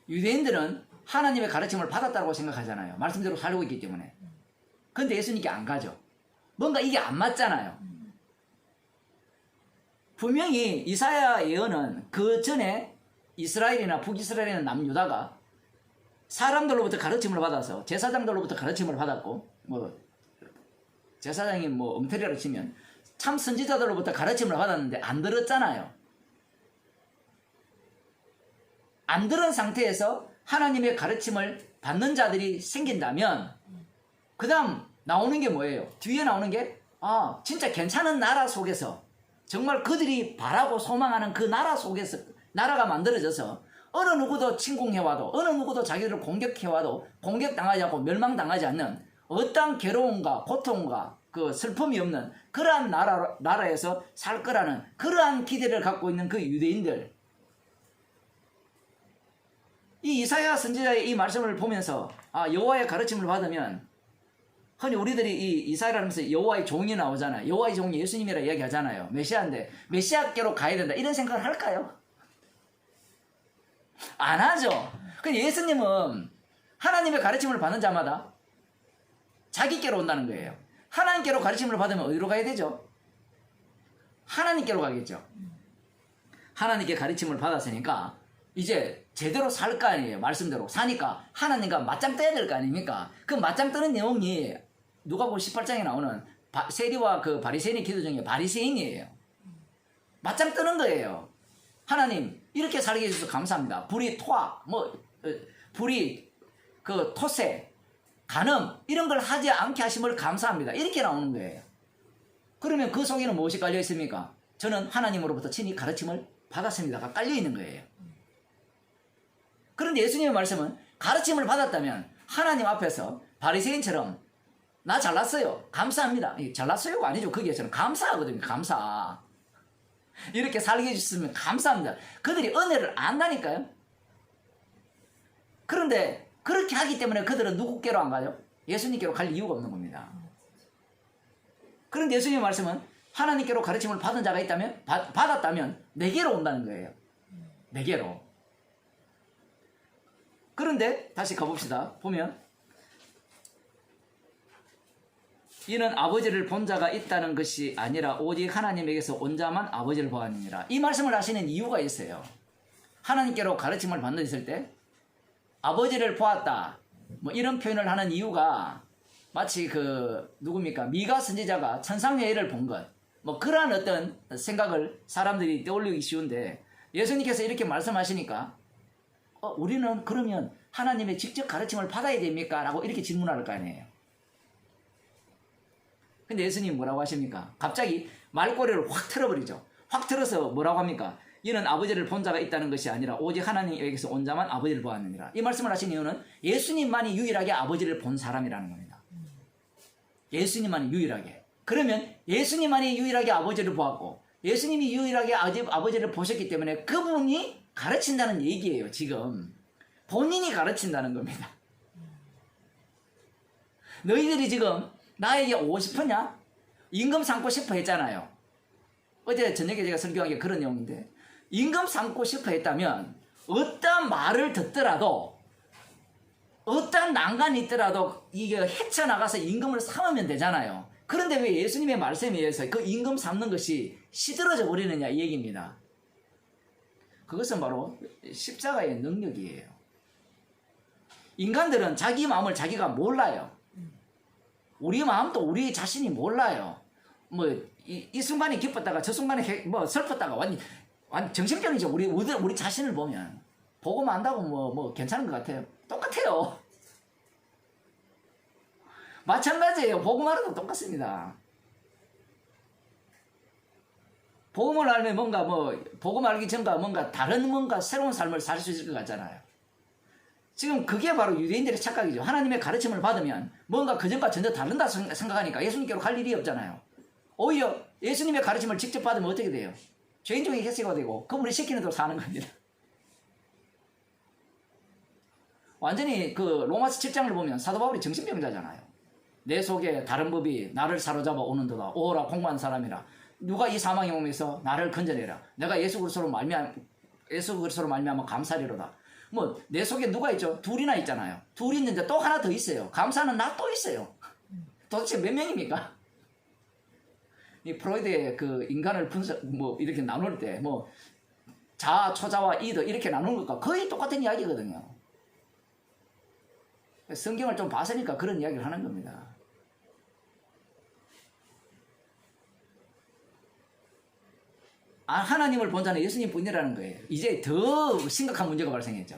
유대인들은 하나님의 가르침을 받았다고 생각하잖아요. 말씀대로 살고 있기 때문에. 근데 예수님께 안 가죠. 뭔가 이게 안 맞잖아요. 분명히 이사야 예언은 그 전에 이스라엘이나 북이스라엘이나 남유다가 사람들로부터 가르침을 받아서 제사장들로부터 가르침을 받았고, 뭐 제사장이 뭐 엉터리라 치면 참 선지자들로부터 가르침을 받았는데 안 들었잖아요. 안 들은 상태에서 하나님의 가르침을 받는 자들이 생긴다면 그 다음 나오는 게 뭐예요? 뒤에 나오는 게 진짜 괜찮은 나라 속에서 정말 그들이 바라고 소망하는 그 나라 속에서 나라가 만들어져서 어느 누구도 침공해와도 어느 누구도 자기들을 공격해와도 공격당하지 않고 멸망당하지 않는 어떠한 괴로움과 고통과 그 슬픔이 없는 그러한 나라에서 살 거라는 그러한 기대를 갖고 있는 그 유대인들, 이 이사야 선지자의 이 말씀을 보면서 여호와의 가르침을 받으면, 흔히 우리들이 이 이사야라면서 여호와의 종이 나오잖아요. 여호와의 종이 예수님이라 이야기하잖아요. 메시아인데 메시아께로 가야 된다 이런 생각을 할까요? 안 하죠. 근데 예수님은 하나님의 가르침을 받는 자마다 자기께로 온다는 거예요. 하나님께로 가르침을 받으면 어디로 가야 되죠? 하나님께로 가겠죠. 하나님께 가르침을 받았으니까 이제 제대로 살 거 아니에요. 말씀대로 사니까 하나님과 맞짱 떠야 될 거 아닙니까? 그 맞짱 뜨는 내용이 누가복음 18장에 나오는 세리와 그 바리새인의 기도 중에 바리새인이에요. 맞짱 뜨는 거예요. 하나님 이렇게 살게 해주셔서 감사합니다. 불이 토악, 불이 그 토세, 간음 이런 걸 하지 않게 하심을 감사합니다. 이렇게 나오는 거예요. 그러면 그 속에는 무엇이 깔려 있습니까? 저는 하나님으로부터 친히 가르침을 받았습니다가 깔려 있는 거예요. 그런데 예수님의 말씀은 가르침을 받았다면 하나님 앞에서 바리새인처럼 나 잘났어요. 감사합니다. 잘났어요가 아니죠. 거기에 저는 감사하거든요. 감사. 이렇게 살게 해주셨으면 감사합니다. 그들이 은혜를 안다니까요. 그런데 그렇게 하기 때문에 그들은 누구께로 안 가요? 예수님께로 갈 이유가 없는 겁니다. 그런데 예수님의 말씀은 하나님께로 가르침을 받은 자가 있다면 받았다면 내게로 온다는 거예요. 내게로. 그런데 다시 가봅시다. 보면 이는 아버지를 본 자가 있다는 것이 아니라 오직 하나님에게서 온 자만 아버지를 보았느니라. 이 말씀을 하시는 이유가 있어요. 하나님께로 가르침을 받는 있을 때 아버지를 보았다 뭐 이런 표현을 하는 이유가 마치 그 누굽니까? 미가 선지자가 천상여인을 본 것, 뭐 그러한 어떤 생각을 사람들이 떠올리기 쉬운데 예수님께서 이렇게 말씀하시니까 우리는 그러면 하나님의 직접 가르침을 받아야 됩니까? 라고 이렇게 질문할 거 아니에요. 근데 예수님 뭐라고 하십니까? 갑자기 말꼬리를 확 틀어버리죠. 확 틀어서 뭐라고 합니까? 이는 아버지를 본 자가 있다는 것이 아니라 오직 하나님에게서 온 자만 아버지를 보았느니라. 이 말씀을 하신 이유는 예수님만이 유일하게 아버지를 본 사람이라는 겁니다. 예수님만이 유일하게. 그러면 예수님만이 유일하게 아버지를 보았고 예수님이 유일하게 아버지를 보셨기 때문에 그분이 가르친다는 얘기예요. 지금 본인이 가르친다는 겁니다. 너희들이 지금 나에게 오고 싶으냐? 임금 삼고 싶어 했잖아요. 어제 저녁에 제가 설교한 게 그런 내용인데 임금 삼고 싶어 했다면 어떤 말을 듣더라도 어떤 난간이 있더라도 이게 헤쳐나가서 임금을 삼으면 되잖아요. 그런데 왜 예수님의 말씀에 의해서 그 임금 삼는 것이 시들어져 버리느냐 이 얘기입니다. 그것은 바로 십자가의 능력이에요. 인간들은 자기 마음을 자기가 몰라요. 우리 마음도 우리 자신이 몰라요. 뭐 이 순간에 기뻤다가 저 순간에 뭐 슬펐다가 완전 정신병이죠. 우리 자신을 보면 보고만 안다고 뭐 괜찮은 것 같아요. 똑같아요. 마찬가지예요. 복음 알아도 똑같습니다. 복음을 알면 뭔가 복음 알기 전과 뭔가 다른 새로운 삶을 살 수 있을 것 같잖아요. 지금 그게 바로 유대인들의 착각이죠. 하나님의 가르침을 받으면 뭔가 그전과 전혀 다른다 생각하니까 예수님께로 갈 일이 없잖아요. 오히려 예수님의 가르침을 직접 받으면 어떻게 돼요? 죄인종의 het새가 되고 그분이 시키는 대로 사는 겁니다. 완전히 그 로마서 7장을 보면 사도 바울이 정신병자잖아요. 내 속에 다른 법이 나를 사로잡아 오는도다. 오라 공고한 사람이라. 누가 이 사망의 몸에서 나를 건져내라. 내가 예수 그리스도로 말미암아 감사리로다. 내 속에 누가 있죠? 둘이나 있잖아요. 둘이 있는데 또 하나 더 있어요. 감사는 나 또 있어요. 도대체 몇 명입니까? 이 프로이드의 그 인간을 분석, 뭐, 이렇게 나눌 때, 뭐, 자아, 초자와 이드, 이렇게 나누는 것과 거의 똑같은 이야기거든요. 성경을 좀 봤으니까 그런 이야기를 하는 겁니다. 하나님을 본 자는 예수님 뿐이라는 거예요. 이제 더 심각한 문제가 발생했죠.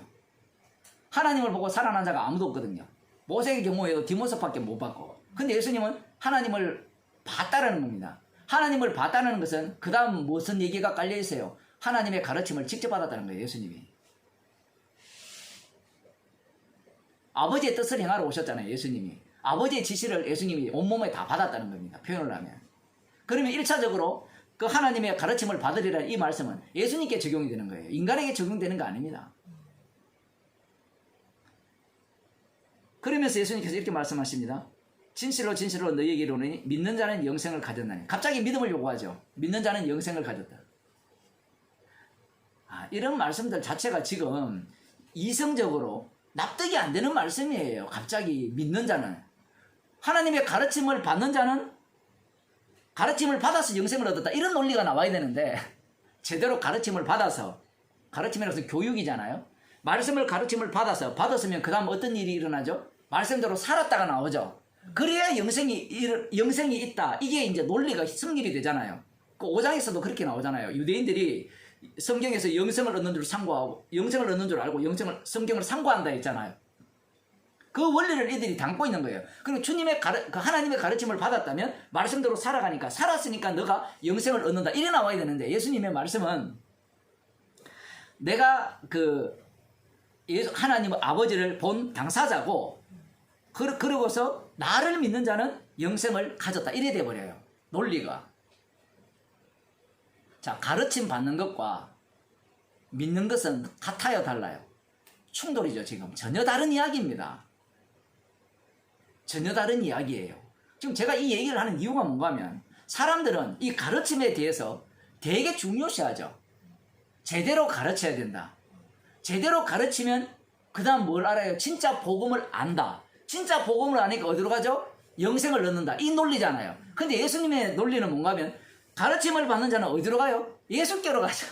하나님을 보고 살아난 자가 아무도 없거든요. 모세의 경우에도 디모스밖에 못 봤고. 근데 예수님은 하나님을 봤다라는 겁니다. 하나님을 봤다는 것은 그 다음 무슨 얘기가 깔려 있어요? 하나님의 가르침을 직접 받았다는 거예요. 예수님이. 아버지의 뜻을 행하러 오셨잖아요. 예수님이. 아버지의 지시를 예수님이 온몸에 다 받았다는 겁니다. 표현을 하면. 그러면 1차적으로 그 하나님의 가르침을 받으리라는 이 말씀은 예수님께 적용이 되는 거예요. 인간에게 적용되는 거 아닙니다. 그러면서 예수님께서 이렇게 말씀하십니다. 진실로 진실로 너희에게 이르노니 믿는 자는 영생을 가졌나니. 갑자기 믿음을 요구하죠. 믿는 자는 영생을 가졌다. 이런 말씀들 자체가 지금 이성적으로 납득이 안 되는 말씀이에요. 갑자기 믿는 자는. 하나님의 가르침을 받는 자는 가르침을 받아서 영생을 얻었다. 이런 논리가 나와야 되는데 제대로 가르침을 받아서, 가르침이라서 교육이잖아요. 말씀을 가르침을 받았으면 그 다음 어떤 일이 일어나죠? 말씀대로 살았다가 나오죠. 그래야 영생이 있다. 이게 이제 논리가 성립이 되잖아요. 그 5장에서도 그렇게 나오잖아요. 유대인들이 성경에서 영생을 얻는 줄 상고하고, 영생을 얻는 줄 알고 성경을 상고한다 했잖아요. 그 원리를 이들이 담고 있는 거예요. 그리고 주님의 그 하나님의 가르침을 받았다면 말씀대로 살아가니까, 살았으니까 너가 영생을 얻는다. 이래 나와야 되는데 예수님의 말씀은 내가 하나님 아버지를 본 당사자고, 그러고서 나를 믿는 자는 영생을 가졌다. 이래 돼버려요. 논리가. 자, 가르침 받는 것과 믿는 것은 같아요, 달라요? 충돌이죠, 지금. 전혀 다른 이야기입니다. 전혀 다른 이야기예요. 지금 제가 이 얘기를 하는 이유가 뭔가 하면 사람들은 이 가르침에 대해서 되게 중요시하죠. 제대로 가르쳐야 된다. 제대로 가르치면 그 다음 뭘 알아요? 진짜 복음을 안다. 진짜 복음을 아니까 어디로 가죠? 영생을 얻는다. 이 논리잖아요. 근데 예수님의 논리는 뭔가 하면 가르침을 받는 자는 어디로 가요? 예수께로 가죠.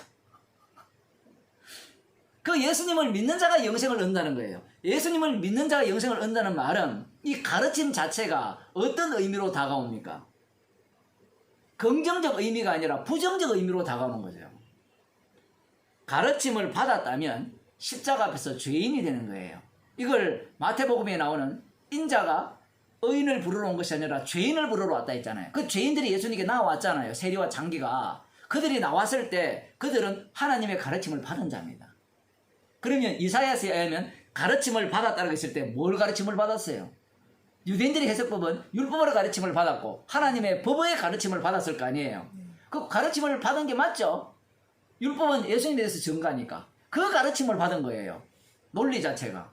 그 예수님을 믿는 자가 영생을 얻는다는 거예요. 예수님을 믿는 자가 영생을 얻는다는 말은 이 가르침 자체가 어떤 의미로 다가옵니까? 긍정적 의미가 아니라 부정적 의미로 다가오는 거죠. 가르침을 받았다면 십자가 앞에서 죄인이 되는 거예요. 이걸 마태복음에 나오는 인자가 의인을 부르러 온 것이 아니라 죄인을 부르러 왔다 했잖아요. 그 죄인들이 예수님께 나와왔잖아요. 세리와 장기가. 그들이 나왔을 때 그들은 하나님의 가르침을 받은 자입니다. 그러면 이사야서에 의하면 가르침을 받았다고 했을 때 뭘 가르침을 받았어요? 유대인들의 해석법은 율법으로 가르침을 받았고 하나님의 법의 가르침을 받았을 거 아니에요. 그 가르침을 받은 게 맞죠? 율법은 예수님에 대해서 증거하니까 그 가르침을 받은 거예요. 논리 자체가.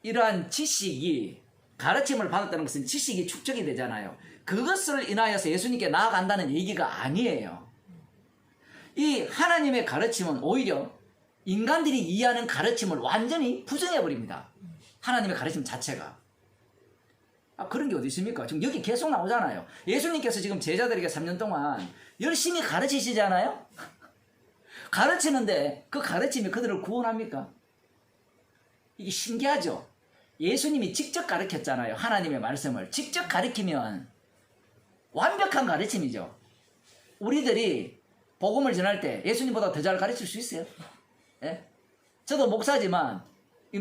이러한 지식이, 가르침을 받았다는 것은 지식이 축적이 되잖아요. 그것을 인하여서 예수님께 나아간다는 얘기가 아니에요. 이 하나님의 가르침은 오히려 인간들이 이해하는 가르침을 완전히 부정해버립니다. 하나님의 가르침 자체가. 그런 게 어디 있습니까? 지금 여기 계속 나오잖아요. 예수님께서 지금 제자들에게 3년 동안 열심히 가르치시잖아요? 가르치는데 그 가르침이 그들을 구원합니까? 이게 신기하죠? 예수님이 직접 가르쳤잖아요. 하나님의 말씀을. 직접 가르치면 완벽한 가르침이죠. 우리들이 복음을 전할 때 예수님보다 더 잘 가르칠 수 있어요? 예? 저도 목사지만,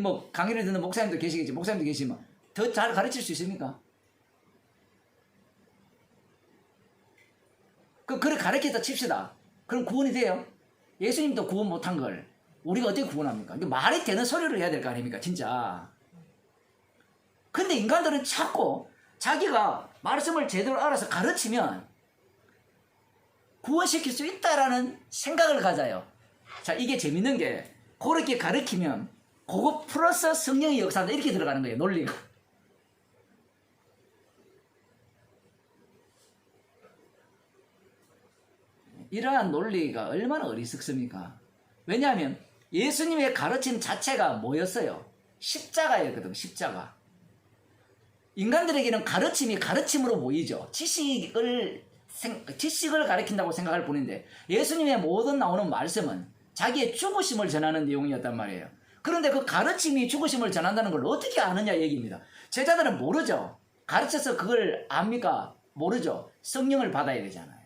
뭐 강의를 듣는 목사님도 계시겠지, 목사님도 계시지만, 더 잘 가르칠 수 있습니까? 그래 가르쳤다 칩시다. 그럼 구원이 돼요? 예수님도 구원 못한 걸 우리가 어떻게 구원합니까? 말이 되는 소리를 해야 될 거 아닙니까? 진짜. 근데 인간들은 자꾸 자기가 말씀을 제대로 알아서 가르치면 구원시킬 수 있다라는 생각을 가져요. 자, 이게 재밌는 게 그렇게 가르치면 그거 플러스 성령의 역사다 이렇게 들어가는 거예요. 논리가. 이러한 논리가 얼마나 어리석습니까? 왜냐하면 예수님의 가르침 자체가 뭐였어요? 십자가였거든. 십자가. 인간들에게는 가르침이 가르침으로 보이죠. 지식을 가르친다고 생각할 뿐인데 예수님의 모든 나오는 말씀은 자기의 죽으심을 전하는 내용이었단 말이에요. 그런데 그 가르침이 죽으심을 전한다는 걸 어떻게 아느냐 얘기입니다. 제자들은 모르죠. 가르쳐서 그걸 압니까? 모르죠. 성령을 받아야 되잖아요.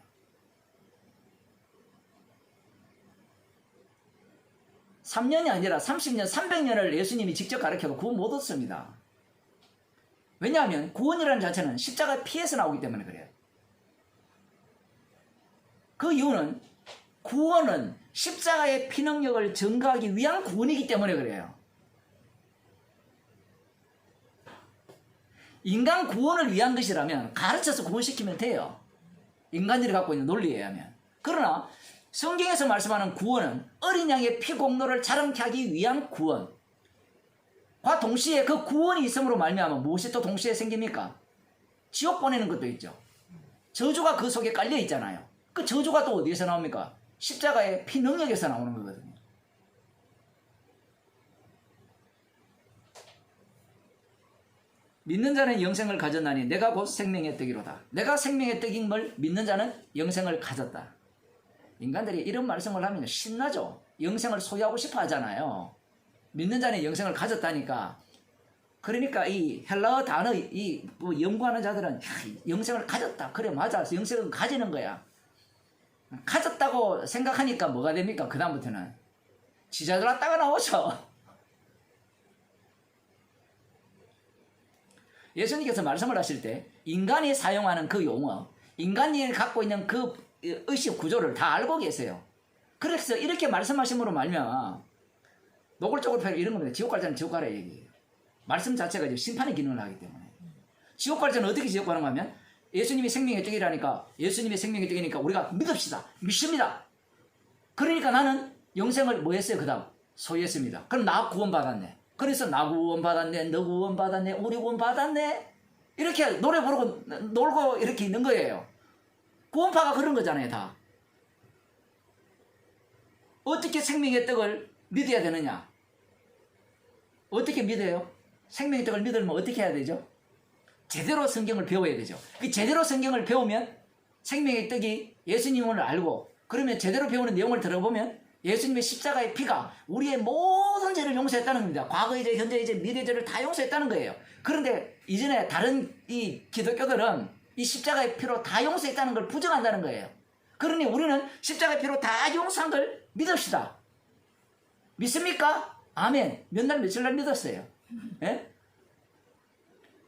(3년이) 아니라 30년, 300년을 예수님이 직접 가르쳐도 구원 못 얻습니다. 왜냐하면 구원이라는 자체는 십자가 피에서 나오기 때문에 그래요. 그 이유는 구원은 십자가의 피 능력을 증거하기 위한 구원이기 때문에 그래요. 인간 구원을 위한 것이라면 가르쳐서 구원시키면 돼요. 인간들이 갖고 있는 논리에 의하면. 그러나 성경에서 말씀하는 구원은 어린 양의 피 공로를 자랑케 하기 위한 구원과 동시에 그 구원이 있음으로 말미암아 무엇이 또 동시에 생깁니까? 지옥 보내는 것도 있죠. 저주가 그 속에 깔려 있잖아요. 그 저주가 또 어디에서 나옵니까? 십자가의 피 능력에서 나오는 거거든요. 믿는 자는 영생을 가졌나니 내가 곧 생명의 떡이로다. 내가 생명의 떡임을 믿는 자는 영생을 가졌다. 인간들이 이런 말씀을 하면 신나죠. 영생을 소유하고 싶어 하잖아요. 믿는 자는 영생을 가졌다니까. 그러니까 이 헬라어 단어 뭐 연구하는 자들은 영생을 가졌다. 그래 맞아. 영생을 가지는 거야. 가졌다고 생각하니까 뭐가 됩니까? 그 다음부터는 지자들아 따가 나오죠. 예수님께서 말씀을 하실 때 인간이 사용하는 그 용어, 인간이 갖고 있는 그 의식 구조를 다 알고 계세요. 그래서 이렇게 말씀하심으로 말면 노골적으로 표현 이런 겁니다. 지옥 갈 자는 지옥 가라 얘기예요. 말씀 자체가 이제 심판의 기능을 하기 때문에. 지옥 갈 자는 어떻게 지옥 가는가 하면 예수님이 생명의 떡이라니까, 예수님의 생명의 떡이니까 우리가 믿습니다. 그러니까 나는 영생을 뭐 했어요? 그 다음 소유했습니다. 그럼 나 구원받았네. 그래서 나 구원받았네, 너 구원받았네, 우리 구원받았네, 이렇게 노래 부르고 놀고 이렇게 있는 거예요. 구원파가 그런 거잖아요. 다. 어떻게 생명의 떡을 믿어야 되느냐? 어떻게 믿어요? 생명의 떡을 믿으려면 어떻게 해야 되죠? 제대로 성경을 배워야 되죠. 제대로 성경을 배우면 생명의 떡이 예수님을 알고, 그러면 제대로 배우는 내용을 들어보면 예수님의 십자가의 피가 우리의 모든 죄를 용서했다는 겁니다. 과거의 죄, 현재의 죄, 미래의 죄를 다 용서했다는 거예요. 그런데 이전에 다른 이 기독교들은 이 십자가의 피로 다 용서했다는 걸 부정한다는 거예요. 그러니 우리는 십자가의 피로 다 용서한 걸 믿읍시다. 믿습니까? 아멘. 몇 날 며칠 날 믿었어요. 예?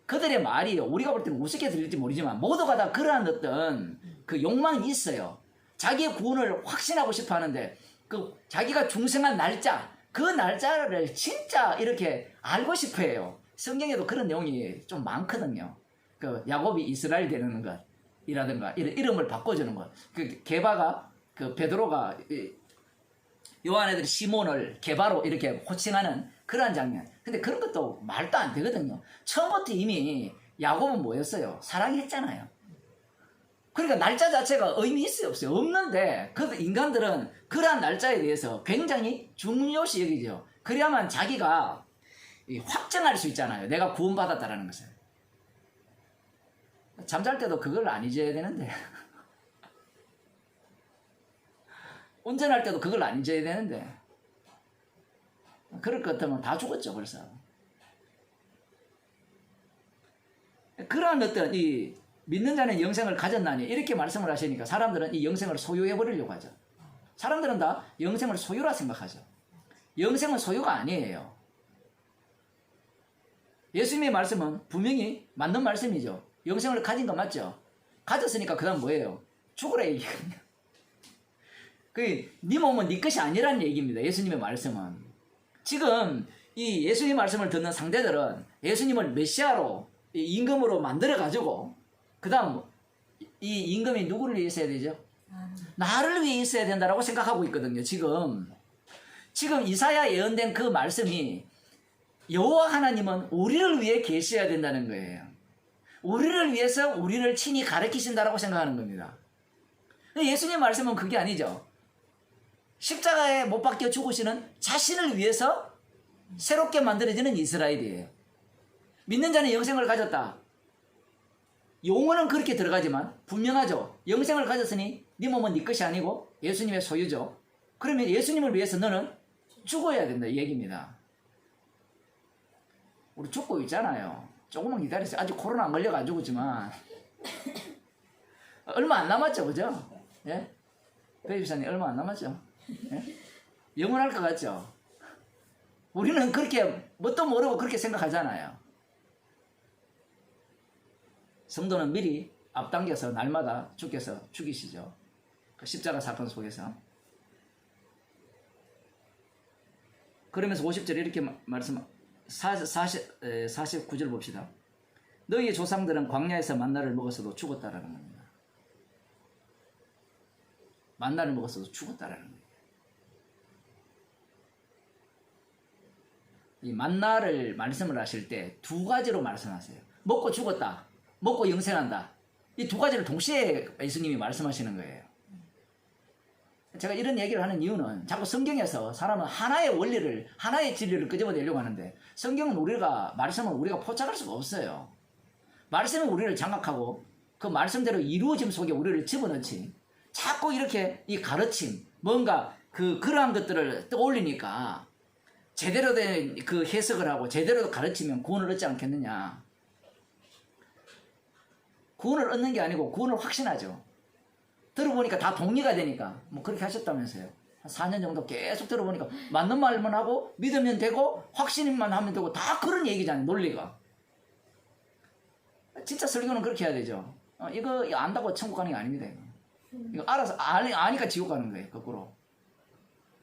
그들의 말이요, 우리가 볼 때는 우습게 들릴지 모르지만 모두가 다 그러한 어떤 그 욕망이 있어요. 자기의 구원을 확신하고 싶어 하는데 그 자기가 중생한 날짜, 그 날짜를 진짜 이렇게 알고 싶어 해요. 성경에도 그런 내용이 좀 많거든요. 그 야곱이 이스라엘 되는 것이라든가 이름을 바꿔주는 것. 그 게바가, 그 베드로가 요한 애들이 시몬을 게바로 이렇게 호칭하는 그러한 장면. 근데 그런 것도 말도 안 되거든요. 처음부터 이미 야곱은 뭐였어요? 사랑했잖아요. 그러니까 날짜 자체가 의미 있어요, 없어요? 없는데 그 인간들은 그러한 날짜에 대해서 굉장히 중요시 여기죠. 그래야만 자기가 확정할 수 있잖아요. 내가 구원받았다라는 것을. 잠잘 때도 그걸 안 잊어야 되는데 운전할 때도 그걸 안 잊어야 되는데 그럴 것 같으면 다 죽었죠, 벌써. 그러한 어떤 이 믿는 자는 영생을 가졌나니 이렇게 말씀을 하시니까 사람들은 이 영생을 소유해버리려고 하죠. 사람들은 다 영생을 소유라 생각하죠. 영생은 소유가 아니에요. 예수님의 말씀은 분명히 맞는 말씀이죠. 영생을 가진 거 맞죠? 가졌으니까 그 다음 뭐예요? 죽으라 얘기거든요. 네 몸은 네 것이 아니라는 얘기입니다. 예수님의 말씀은. 지금 이 예수님 말씀을 듣는 상대들은 예수님을 메시아로 임금으로 만들어가지고 그 다음 이 임금이 누구를 위해서 해야 되죠? 나를 위해 있어야 된다고 생각하고 있거든요. 지금 이사야 예언된 그 말씀이 여호와 하나님은 우리를 위해 계셔야 된다는 거예요. 우리를 위해서 우리를 친히 가르치신다라고 생각하는 겁니다. 근데 예수님 말씀은 그게 아니죠. 십자가에 못 박혀 죽으시는 자신을 위해서 새롭게 만들어지는 이스라엘이에요. 믿는 자는 영생을 가졌다. 용어는 그렇게 들어가지만 분명하죠. 영생을 가졌으니 네 몸은 네 것이 아니고 예수님의 소유죠. 그러면 예수님을 위해서 너는 죽어야 된다 이 얘기입니다. 우리 죽고 있잖아요. 조금만 기다리세요. 아직 코로나 안 걸려가 안 죽었지만 얼마 안 남았죠, 그죠? 예? 배집사님 얼마 안 남았죠? 예? 영원할 것 같죠? 우리는 그렇게 뭣도 모르고 그렇게 생각하잖아요. 성도는 미리 앞당겨서 날마다 주께서 죽이시죠. 그 십자가 사건 속에서. 그러면서 50절에 이렇게 말씀, 49절 봅시다. 너희의 조상들은 광야에서 만나를 먹었어도 죽었다라는 겁니다. 만나를 먹었어도 죽었다라는 거예요. 이 만나를 말씀을 하실 때 두 가지로 말씀하세요. 먹고 죽었다, 먹고 영생한다. 이 두 가지를 동시에 예수님이 말씀하시는 거예요. 제가 이런 얘기를 하는 이유는 자꾸 성경에서 사람은 하나의 원리를, 하나의 진리를 끄집어내려고 하는데 성경은 말씀은 우리가 포착할 수가 없어요. 말씀은 우리를 장악하고 그 말씀대로 이루어짐 속에 우리를 집어넣지. 자꾸 이렇게 이 가르침, 뭔가 그러한 것들을 떠올리니까 제대로 된 그 해석을 하고 제대로 가르치면 구원을 얻지 않겠느냐. 구원을 얻는 게 아니고 구원을 확신하죠. 들어보니까 다 동의가 되니까 뭐 그렇게 하셨다면서요. 한 4년 정도 계속 들어보니까 맞는 말만 하고 믿으면 되고 확신만 하면 되고 다 그런 얘기잖아요. 논리가. 진짜 설교는 그렇게 해야 되죠. 이거 안다고 천국 가는 게 아닙니다. 이거 알아서 아니까 지옥 가는 거예요. 거꾸로.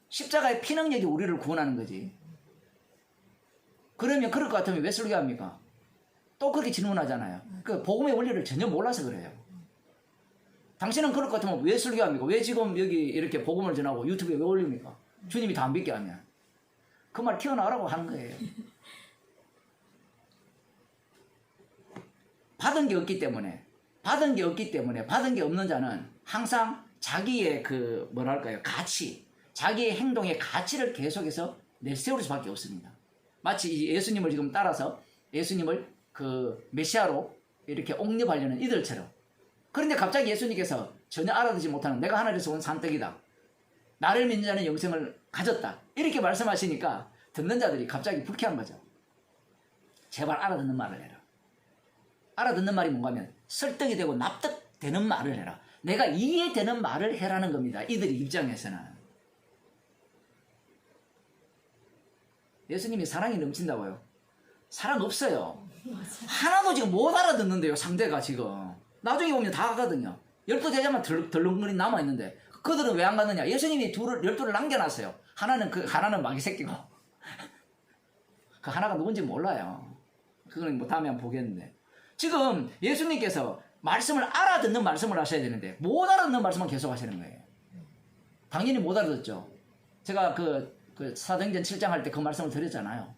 십자가의 피 능력이 우리를 구원하는 거지. 그러면 그럴 것 같으면 왜 설교합니까? 또 그렇게 질문하잖아요. 그 복음의 원리를 전혀 몰라서 그래요. 당신은 그럴 것 같으면 왜 설교합니까? 왜 지금 여기 이렇게 복음을 전하고 유튜브에 왜 올립니까? 주님이 다 안 믿게 하면. 그 말 튀어나오라고 하는 거예요. 받은 게 없기 때문에, 받은 게 없는 자는 항상 자기의 가치, 자기의 행동의 가치를 계속해서 내세울 수밖에 없습니다. 마치 예수님을 지금 따라서 예수님을 메시아로 이렇게 옹립하려는 이들처럼. 그런데 갑자기 예수님께서 전혀 알아듣지 못하는 내가 하늘에서 온 산떡이다. 나를 믿는 자는 영생을 가졌다. 이렇게 말씀하시니까 듣는 자들이 갑자기 불쾌한 거죠. 제발 알아듣는 말을 해라. 알아듣는 말이 뭔가 하면 설득이 되고 납득되는 말을 해라. 내가 이해되는 말을 해라는 겁니다. 이들의 입장에서는. 예수님이 사랑이 넘친다고요? 사랑 없어요. 하나도 지금 못 알아듣는데요. 상대가 지금. 나중에 보면 다 가거든요. 12제자만 덜렁거리 남아있는데 그들은 왜 안 갔느냐? 예수님이 12를 남겨놨어요. 하나는 마귀 새끼고 그 하나가 누군지 몰라요. 그거는 뭐 다음에 한번 보겠는데 지금 예수님께서 말씀을 알아듣는 말씀을 하셔야 되는데 못 알아듣는 말씀만 계속 하시는 거예요. 당연히 못 알아듣죠. 제가 그 사도행전 7장 할 때 그 말씀을 드렸잖아요.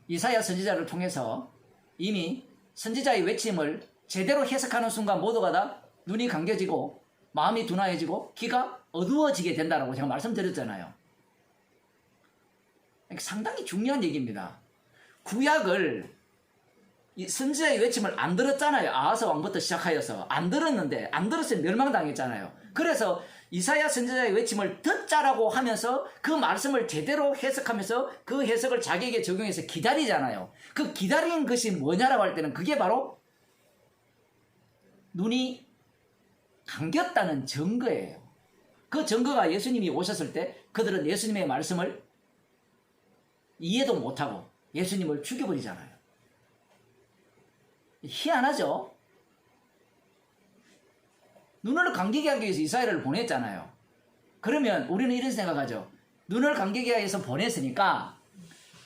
이사야 선지자를 통해서 이미 선지자의 외침을 제대로 해석하는 순간 모두가 다 눈이 감겨지고 마음이 둔화해지고 귀가 어두워지게 된다라고 제가 말씀드렸잖아요. 상당히 중요한 얘기입니다. 구약을 이 선지자의 외침을 안 들었잖아요. 아하스 왕부터 시작하여서 안 들었으면 멸망당했잖아요. 그래서 이사야 선지자의 외침을 듣자라고 하면서 그 말씀을 제대로 해석하면서 그 해석을 자기에게 적용해서 기다리잖아요. 그 기다리는 것이 뭐냐라고 할 때는 그게 바로 눈이 감겼다는 증거예요. 그 증거가 예수님이 오셨을 때 그들은 예수님의 말씀을 이해도 못하고 예수님을 죽여버리잖아요. 희한하죠? 눈을 감기게 하기 위해서 이사야를 보냈잖아요. 그러면 우리는 이런 생각하죠. 눈을 감기게 하기 위해서 보냈으니까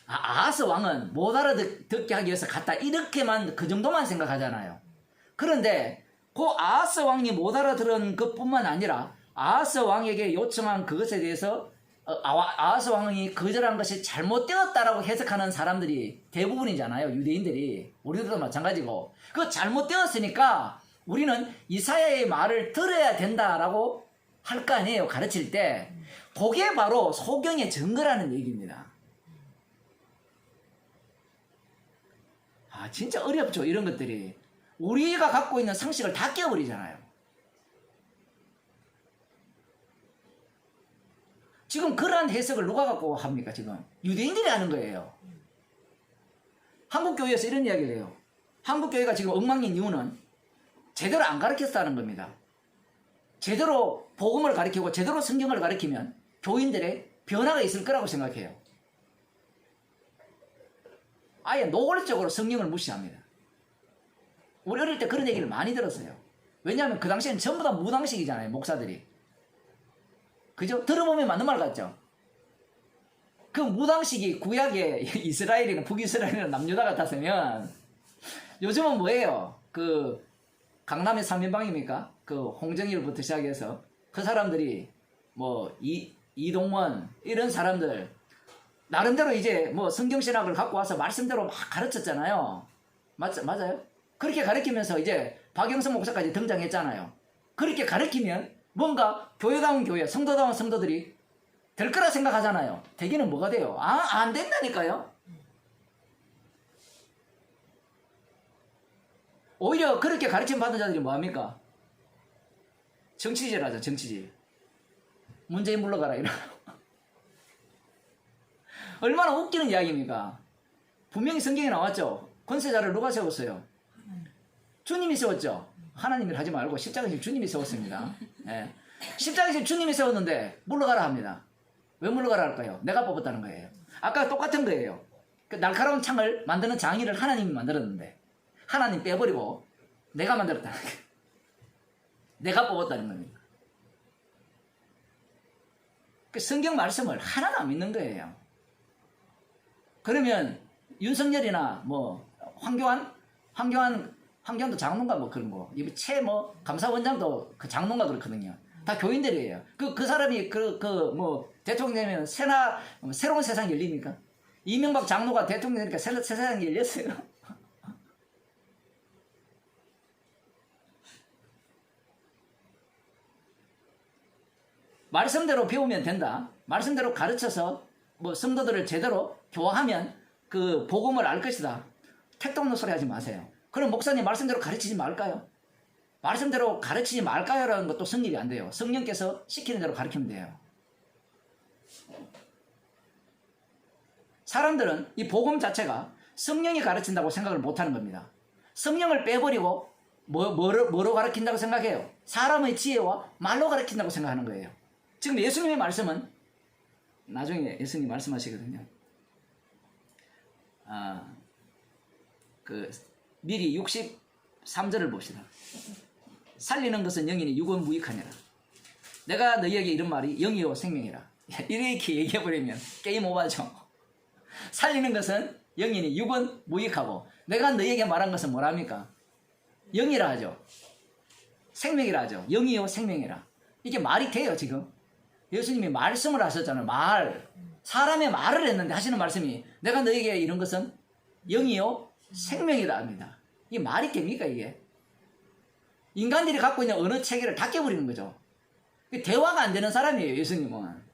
아하스 왕은 못 알아듣게 하기 위해서 갔다. 이렇게만 그 정도만 생각하잖아요. 그런데 그 아하스 왕이 못 알아들은 것뿐만 아니라 아하스 왕에게 요청한 그것에 대해서 아하스 왕이 거절한 것이 잘못되었다라고 해석하는 사람들이 대부분이잖아요. 유대인들이. 우리들도 마찬가지고. 그 잘못되었으니까 우리는 이사야의 말을 들어야 된다라고 할 거 아니에요. 가르칠 때. 그게 바로 소경의 증거라는 얘기입니다. 진짜 어렵죠. 이런 것들이. 우리가 갖고 있는 상식을 다 깨버리잖아요. 지금 그러한 해석을 누가 갖고 합니까? 지금 유대인들이 하는 거예요. 한국교회에서 이런 이야기를 해요. 한국교회가 지금 엉망인 이유는 제대로 안 가르쳤다는 겁니다. 제대로 복음을 가르치고 제대로 성경을 가르치면 교인들의 변화가 있을 거라고 생각해요. 아예 노골적으로 성경을 무시합니다. 우리 어릴 때 그런 얘기를 많이 들었어요. 왜냐하면 그 당시에는 전부 다 무당식이잖아요. 목사들이. 그죠? 들어보면 맞는 말 같죠? 그 무당식이 구약의 이스라엘이나 북이스라엘이나 남유다 같았으면 요즘은 뭐예요? 그 강남의 3인방입니까? 그 홍정일부터 시작해서 그 사람들이 뭐 이동원 이런 사람들 나름대로 이제 뭐 성경신학을 갖고 와서 말씀대로 막 가르쳤잖아요. 맞아요? 그렇게 가르치면서 이제 박영선 목사까지 등장했잖아요. 그렇게 가르치면 뭔가 교회다운 교회, 성도다운 성도들이 될 거라 생각하잖아요. 되기는 뭐가 돼요? 안 된다니까요. 오히려 그렇게 가르침 받은 자들이 뭐합니까? 정치질 하죠. 정치질. 문재인 불러가라 이러고. 얼마나 웃기는 이야기입니까? 분명히 성경에 나왔죠. 권세자를 누가 세웠어요? 주님이 세웠죠. 하나님이 하지 말고 십자가에서 주님이 세웠습니다. 예. 십자가에서 주님이 세웠는데 물러가라 합니다. 왜 물러가라 할까요? 내가 뽑았다는 거예요. 아까 똑같은 거예요. 그 날카로운 창을 만드는 장인을 하나님이 만들었는데 하나님 빼버리고 내가 만들었다는 거예요. 내가 뽑았다는 겁니다. 그 성경 말씀을 하나도 안 믿는 거예요. 그러면 윤석열이나 뭐 황교안도 장로인가 뭐 그런 거. 최 감사원장도 그 장로인가 그렇거든요. 다 교인들이에요. 그 사람이 뭐 대통령 되면 새로운 세상 열립니까? 이명박 장로가 대통령 되니까 새 세상이 열렸어요. 말씀대로 배우면 된다. 말씀대로 가르쳐서 뭐 성도들을 제대로 교화하면 그 복음을 알 것이다. 택도 없는 소리 하지 마세요. 그럼 목사님 말씀대로 가르치지 말까요? 말씀대로 가르치지 말까요? 라는 것도 성립이 안 돼요. 성령께서 시키는 대로 가르치면 돼요. 사람들은 이 복음 자체가 성령이 가르친다고 생각을 못하는 겁니다. 성령을 빼버리고 뭐로 가르친다고 생각해요? 사람의 지혜와 말로 가르친다고 생각하는 거예요. 지금 예수님의 말씀은 나중에 예수님 말씀하시거든요. 미리 63절을 봅시다. 살리는 것은 영이니 육은 무익하니라. 내가 너희에게 이런 말이 영이요 생명이라. 이렇게 얘기해버리면 게임 오버죠. 살리는 것은 영이니 육은 무익하고 내가 너희에게 말한 것은 뭐랍니까? 영이라 하죠. 생명이라 하죠. 영이요 생명이라. 이게 말이 돼요 지금? 예수님이 말씀을 하셨잖아요. 사람의 말을 했는데 하시는 말씀이 내가 너에게 이런 것은 영이요 생명이다 합니다. 이게 말이 됩니까 이게? 인간들이 갖고 있는 언어 체계를 다 깨버리는 거죠. 대화가 안 되는 사람이에요 예수님은.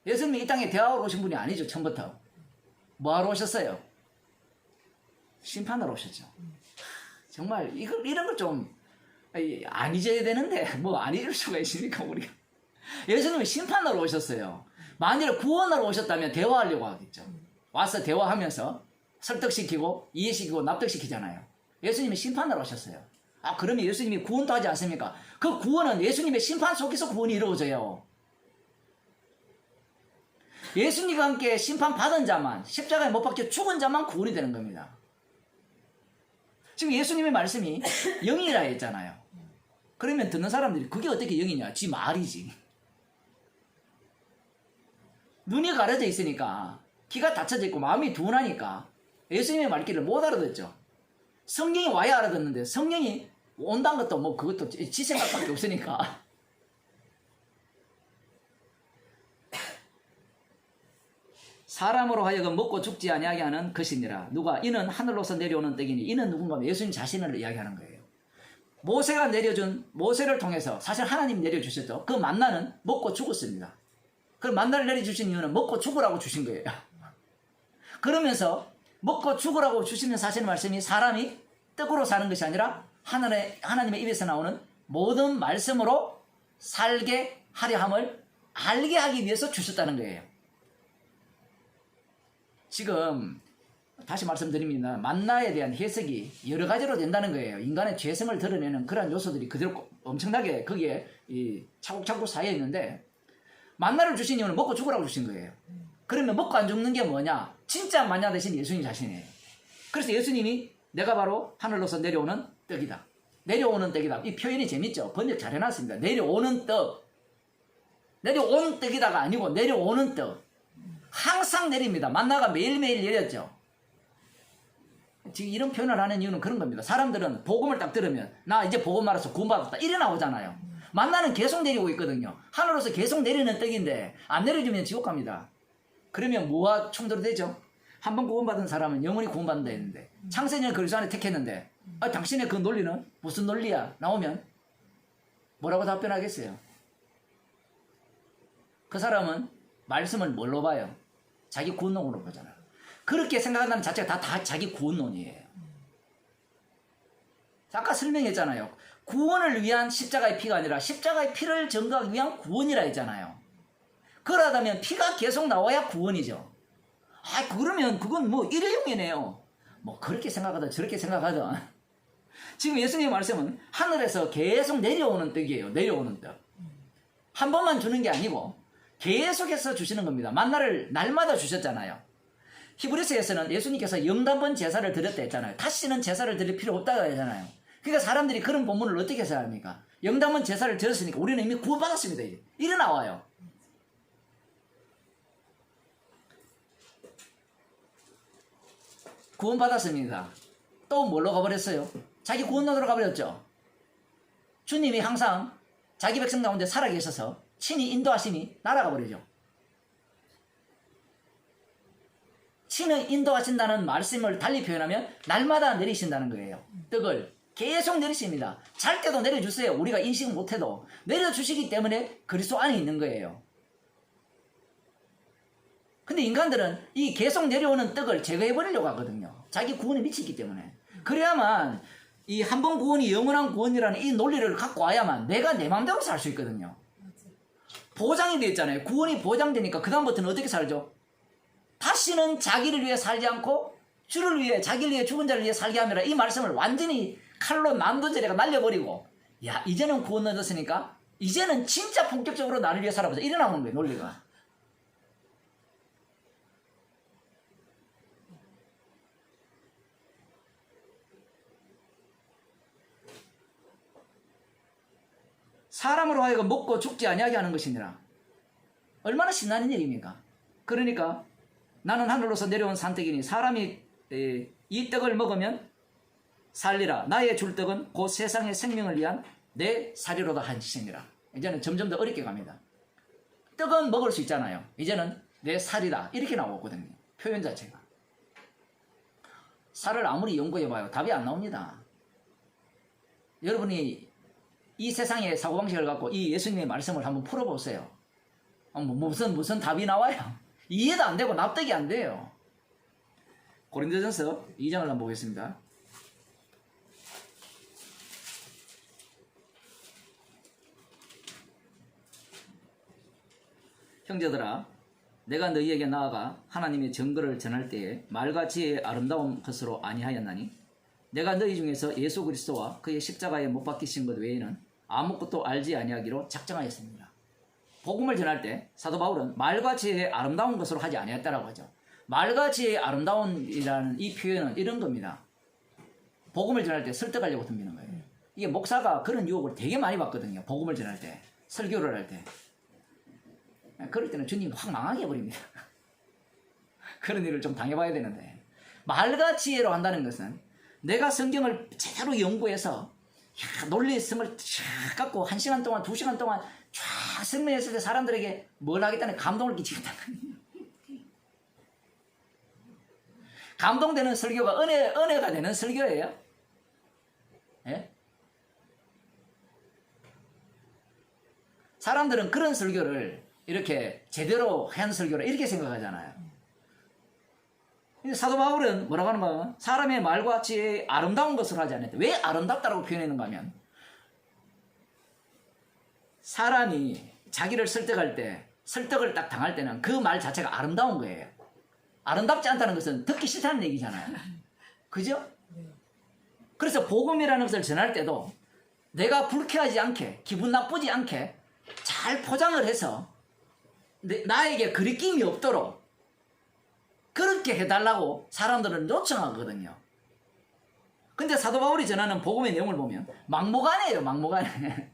예수님이 이 땅에 대화하러 오신 분이 아니죠. 처음부터. 뭐하러 오셨어요? 심판하러 오셨죠. 정말 이런 걸 좀 안 잊어야 되는데 뭐 안 잊을 수가 있습니까 우리가. 예수님이 심판하러 오셨어요. 만일 구원하러 오셨다면 대화하려고 하겠죠. 와서 대화하면서 설득시키고 이해시키고 납득시키잖아요. 예수님이 심판하러 오셨어요. 그러면 예수님이 구원도 하지 않습니까? 그 구원은 예수님의 심판 속에서 구원이 이루어져요. 예수님과 함께 심판받은 자만, 십자가에 못 박혀 죽은 자만 구원이 되는 겁니다. 지금 예수님의 말씀이 영이라 했잖아요. 그러면 듣는 사람들이 그게 어떻게 영이냐? 지 말이지. 눈이 가려져 있으니까 귀가 닫혀져 있고 마음이 둔하니까 예수님의 말귀를 못 알아듣죠. 성경이 와야 알아듣는데 성령이 온다는 것도 뭐 그것도 지 생각밖에 없으니까. 사람으로 하여금 먹고 죽지 아니하게 하는 것이니라. 누가 이는 하늘로서 내려오는 떡이니 이는 누군가 예수님 자신을 이야기하는 거예요. 모세를 통해서 사실 하나님 내려주셨죠. 그 만나는 먹고 죽었습니다. 그 만나를 내려주신 이유는 먹고 죽으라고 주신 거예요. 그러면서 먹고 죽으라고 주시는 사실 말씀이 사람이 떡으로 사는 것이 아니라 하나님의 입에서 나오는 모든 말씀으로 살게 하려 함을 알게 하기 위해서 주셨다는 거예요. 지금 다시 말씀드립니다. 만나에 대한 해석이 여러 가지로 된다는 거예요. 인간의 죄성을 드러내는 그러한 요소들이 그대로 엄청나게 거기에 차곡차곡 쌓여 있는데, 만나를 주신 이유는 먹고 죽으라고 주신 거예요. 그러면 먹고 안 죽는 게 뭐냐? 진짜 만나 대신 예수님 자신이에요. 그래서 예수님이 내가 바로 하늘로서 내려오는 떡이다. 내려오는 떡이다. 이 표현이 재밌죠? 번역 잘 해놨습니다. 내려오는 떡. 내려온 떡이다가 아니고 내려오는 떡. 항상 내립니다. 만나가 매일매일 내렸죠. 지금 이런 표현을 하는 이유는 그런 겁니다. 사람들은 복음을 딱 들으면 나 이제 복음 알아서 구원받았다 이래 나오잖아요. 만나는 계속 내리고 있거든요. 하늘로서 계속 내리는 떡인데 안 내려주면 지옥 갑니다. 그러면 뭐와 충돌이 되죠? 한 번 구원받은 사람은 영원히 구원받는다 했는데, 창세년에 그리스도 안에 택했는데 당신의 그 논리는 무슨 논리야? 나오면 뭐라고 답변하겠어요? 그 사람은 말씀을 뭘로 봐요? 자기 구원론으로 보잖아요. 그렇게 생각한다는 자체가 다 자기 구원론이에요. 아까 설명했잖아요. 구원을 위한 십자가의 피가 아니라 십자가의 피를 증거하기 위한 구원이라 했잖아요. 그러다면 피가 계속 나와야 구원이죠. 그러면 그건 뭐 일회용이네요. 뭐 그렇게 생각하든 저렇게 생각하든 지금 예수님의 말씀은 하늘에서 계속 내려오는 떡이에요. 내려오는 떡. 한 번만 주는 게 아니고 계속해서 주시는 겁니다. 만나를 날마다 주셨잖아요. 히브리서에서는 예수님께서 영단번 제사를 드렸다 했잖아요. 다시는 제사를 드릴 필요 없다고 하잖아요. 그러니까 사람들이 그런 본문을 어떻게 생각합니까? 영단번 제사를 드렸으니까 우리는 이미 구원받았습니다. 이래 나와요. 구원받았습니다. 또 뭘로 가버렸어요? 자기 구원론으로 가버렸죠. 주님이 항상 자기 백성 가운데 살아계셔서 친히 인도하심이 날아가 버리죠. 친히 인도하신다는 말씀을 달리 표현하면 날마다 내리신다는 거예요. 떡을 계속 내리십니다. 잘 때도 내려주세요. 우리가 인식 못해도 내려주시기 때문에 그리스도 안에 있는 거예요. 근데 인간들은 이 계속 내려오는 떡을 제거해버리려고 하거든요. 자기 구원에 미치기 때문에. 그래야만 이 한 번 구원이 영원한 구원이라는 이 논리를 갖고 와야만 내가 내 마음대로 살 수 있거든요. 보장이 되어 있잖아요. 구원이 보장되니까 그 다음부터는 어떻게 살죠? 다시는 자기를 위해 살지 않고 주를 위해, 자기를 위해 죽은 자를 위해 살게 하느라, 이 말씀을 완전히 칼로 만두제레가 날려버리고, 야 이제는 구원 얻었으니까 이제는 진짜 본격적으로 나를 위해 살아보자, 이래 나오는 거예요. 논리가. 사람으로 하여금 먹고 죽지 아니하게 하는 것이니라. 얼마나 신나는 일입니까? 그러니까 나는 하늘로서 내려온 산떡이니 사람이 이 떡을 먹으면 살리라. 나의 줄 떡은 곧 세상의 생명을 위한 내 사리로다 하시니라. 이제는 점점 더 어렵게 갑니다. 떡은 먹을 수 있잖아요. 이제는 내 살이다. 이렇게 나오거든요. 표현 자체가. 살을 아무리 연구해봐요. 답이 안 나옵니다. 여러분이 이 세상의 사고방식을 갖고 이 예수님의 말씀을 한번 풀어보세요. 무슨 답이 나와요? 이해도 안 되고 납득이 안 돼요. 고린도전서 2장을 한번 보겠습니다. 형제들아, 내가 너희에게 나아가 하나님의 증거를 전할 때에 말과 지혜의 아름다운 것으로 아니하였나니 내가 너희 중에서 예수 그리스도와 그의 십자가에 못 박히신 것 외에는 아무것도 알지 아니하기로 작정하였습니다. 복음을 전할 때 사도 바울은 말과 지혜의 아름다운 것으로 하지 아니했다라고 하죠. 말과 지혜의 아름다운이라는 이 표현은 이런 겁니다. 복음을 전할 때 설득하려고 덤비는 거예요. 이게 목사가 그런 유혹을 되게 많이 받거든요. 복음을 전할 때, 설교를 할 때. 그럴 때는 주님이 확 망하게 해버립니다. 그런 일을 좀 당해봐야 되는데, 말과 지혜로 한다는 것은 내가 성경을 제대로 연구해서 논리성을 쫙 갖고 1시간 동안 2시간 동안 쫙 설명했을 때 사람들에게 뭘 하겠다는 감동을 끼치겠다는 거예요. 감동되는 설교가 은혜가 되는 설교예요. 예? 사람들은 그런 설교를 이렇게 제대로 한 설교를 이렇게 생각하잖아요. 사도 바울은 뭐라고 하는 거야? 사람의 말과 지혜의 아름다운 것을 하지 않았다. 왜 아름답다라고 표현했는가 하면 사람이 자기를 설득할 때 설득을 딱 당할 때는 그 말 자체가 아름다운 거예요. 아름답지 않다는 것은 듣기 싫다는 얘기잖아요. 그죠? 그래서 복음이라는 것을 전할 때도 내가 불쾌하지 않게 기분 나쁘지 않게 잘 포장을 해서 나에게 거리낌이 없도록 그렇게 해달라고 사람들은 요청하거든요. 근데 사도 바울이 전하는 복음의 내용을 보면 막무가내예요. 막무가내.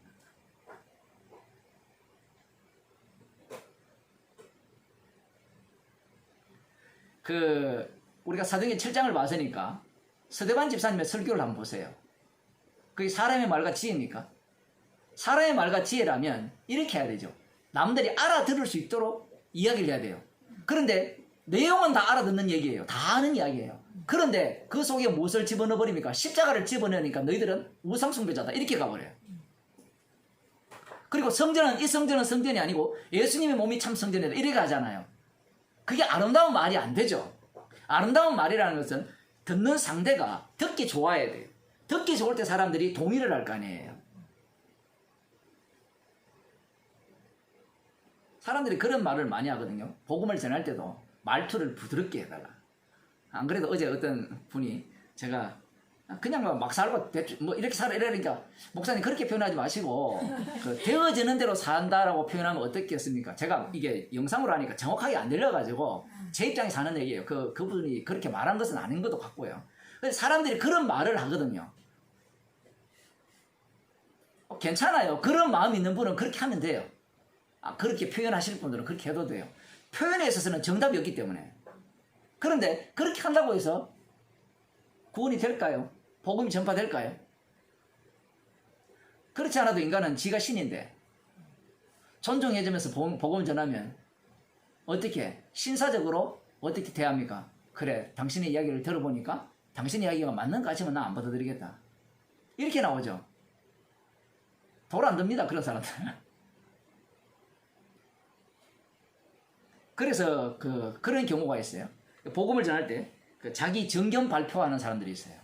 우리가 사도행전 7장을 봤으니까 서대관 집사님의 설교를 한번 보세요. 그게 사람의 말과 지혜입니까? 사람의 말과 지혜라면 이렇게 해야 되죠. 남들이 알아들을 수 있도록 이야기를 해야 돼요. 그런데 내용은 다 알아듣는 얘기예요. 다 아는 이야기예요. 그런데 그 속에 무엇을 집어넣어 버립니까? 십자가를 집어넣으니까 너희들은 우상숭배자다 이렇게 가버려요. 그리고 성전은 이 성전은 성전이 아니고 예수님의 몸이 참 성전이다 이렇게 하잖아요. 그게 아름다운 말이 안 되죠. 아름다운 말이라는 것은 듣는 상대가 듣기 좋아야 돼요. 듣기 좋을 때 사람들이 동의를 할 거 아니에요. 사람들이 그런 말을 많이 하거든요. 복음을 전할 때도 말투를 부드럽게 해달라. 안 그래도 어제 어떤 분이 제가 그냥 막 살고 뭐 이렇게 살아 이러니까 목사님 그렇게 표현하지 마시고 되어지는 대로 산다라고 표현하면 어떻겠습니까? 제가 이게 영상으로 하니까 정확하게 안 들려가지고 제 입장에서 하는 얘기예요. 그분이 그렇게 말한 것은 아닌 것도 같고요. 그래서 사람들이 그런 말을 하거든요. 괜찮아요. 그런 마음 있는 분은 그렇게 하면 돼요. 그렇게 표현하실 분들은 그렇게 해도 돼요. 표현에 있어서는 정답이 없기 때문에. 그런데 그렇게 한다고 해서 구원이 될까요? 복음이 전파될까요? 그렇지 않아도 인간은 지가 신인데 존중해주면서 복음을 전하면 어떻게 신사적으로 어떻게 대합니까? 그래 당신의 이야기를 들어보니까 당신의 이야기가 맞는 거 같으면 나 안 받아들이겠다 이렇게 나오죠. 돌 안 듭니다 그런 사람들. 그래서 그런 경우가 있어요. 복음을 전할 때 자기 정견 발표하는 사람들이 있어요.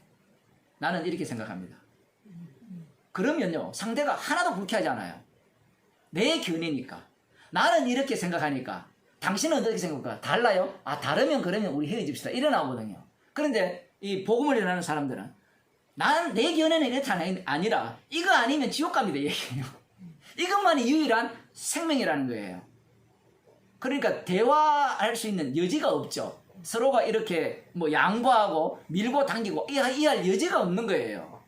나는 이렇게 생각합니다. 그러면요 상대가 하나도 불쾌하지 않아요. 내 견해니까. 나는 이렇게 생각하니까 당신은 어떻게 생각할까? 달라요? 다르면 그러면 우리 헤어집시다. 이래 나오거든요. 그런데 이 복음을 전하는 사람들은 나는 내 견해는 이렇다 아니라 이거 아니면 지옥 갑니다 얘기해요. 이것만이 유일한 생명이라는 거예요. 그러니까 대화할 수 있는 여지가 없죠. 서로가 이렇게 뭐 양보하고 밀고 당기고 이할 여지가 없는 거예요.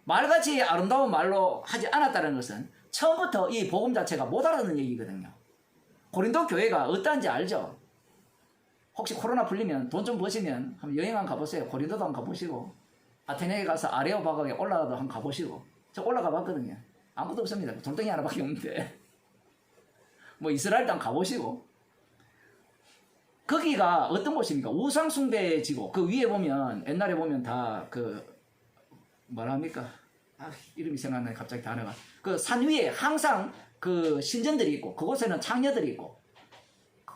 말같이 아름다운 말로 하지 않았다는 것은 처음부터 이 복음 자체가 못 알아듣는 얘기거든요. 고린도 교회가 어떠한지 알죠? 혹시 코로나 풀리면 돈 좀 버시면 한번 여행 한번 가보세요. 고린도도 한번 가보시고 아테네에 가서 아레오바각에 올라가도 한번 가보시고. 저 올라가 봤거든요. 아무것도 없습니다. 돌덩이 하나밖에 없는데 뭐 이스라엘도 한번 가보시고. 거기가 어떤 곳입니까? 우상숭배지고 그 위에 보면 옛날에 보면 다 뭐라 합니까? 이름이 생각나네 갑자기 단어가. 그 산 위에 항상 그 신전들이 있고 그곳에는 창녀들이 있고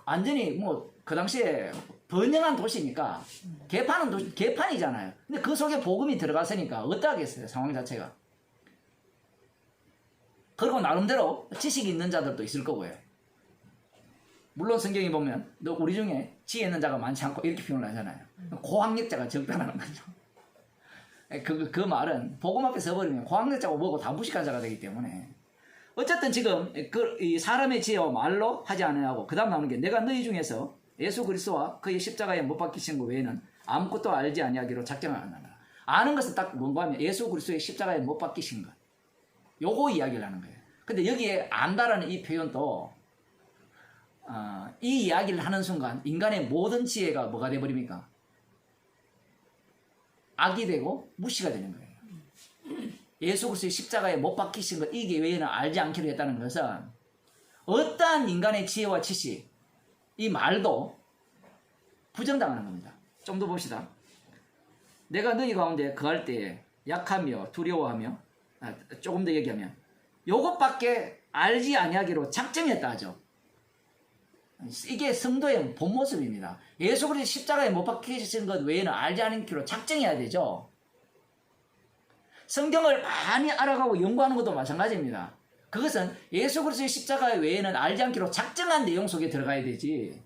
완전히 뭐 그 당시에 번영한 도시니까 개판이잖아요. 근데 그 속에 복음이 들어갔으니까 어떠하겠어요 상황 자체가. 그리고 나름대로 지식이 있는 자들도 있을 거고요. 물론 성경에 보면 너 우리 중에 지혜 있는 자가 많지 않고 이렇게 표현을 하잖아요. 고학력자가 적다는 거죠. 그 말은 복음 앞에 서버리면 고학력자고 뭐고 다 무식한 자가 되기 때문에 어쨌든 지금 이 사람의 지혜와 말로 하지 않으냐고 그 다음 나오는 게 내가 너희 중에서 예수 그리스도와 그의 십자가에 못 박히신 것 외에는 아무것도 알지 아니하기로 작정을 안 하나. 아는 것은 딱 뭔가 하면 예수 그리스도의 십자가에 못 박히신 것. 요거 이야기를 하는 거예요. 근데 여기에 안다라는 이 표현도 이 이야기를 하는 순간 인간의 모든 지혜가 뭐가 돼버립니까? 악이 되고 무시가 되는 거예요. 예수 그리스도의 십자가에 못 박히신 것 이게 외에는 알지 않기로 했다는 것은 어떠한 인간의 지혜와 지식 이 말도 부정당하는 겁니다. 좀 더 봅시다. 내가 너희 가운데 거할 때에 약하며 두려워하며 조금 더 얘기하면 요것밖에 알지 아니하기로 작정했다 하죠. 이게 성도의 본 모습입니다. 예수 그리스도 십자가에 못 박히신 것 외에는 알지 않기로 작정해야 되죠. 성경을 많이 알아가고 연구하는 것도 마찬가지입니다. 그것은 예수 그리스도의 십자가 외에는 알지 않기로 작정한 내용 속에 들어가야 되지.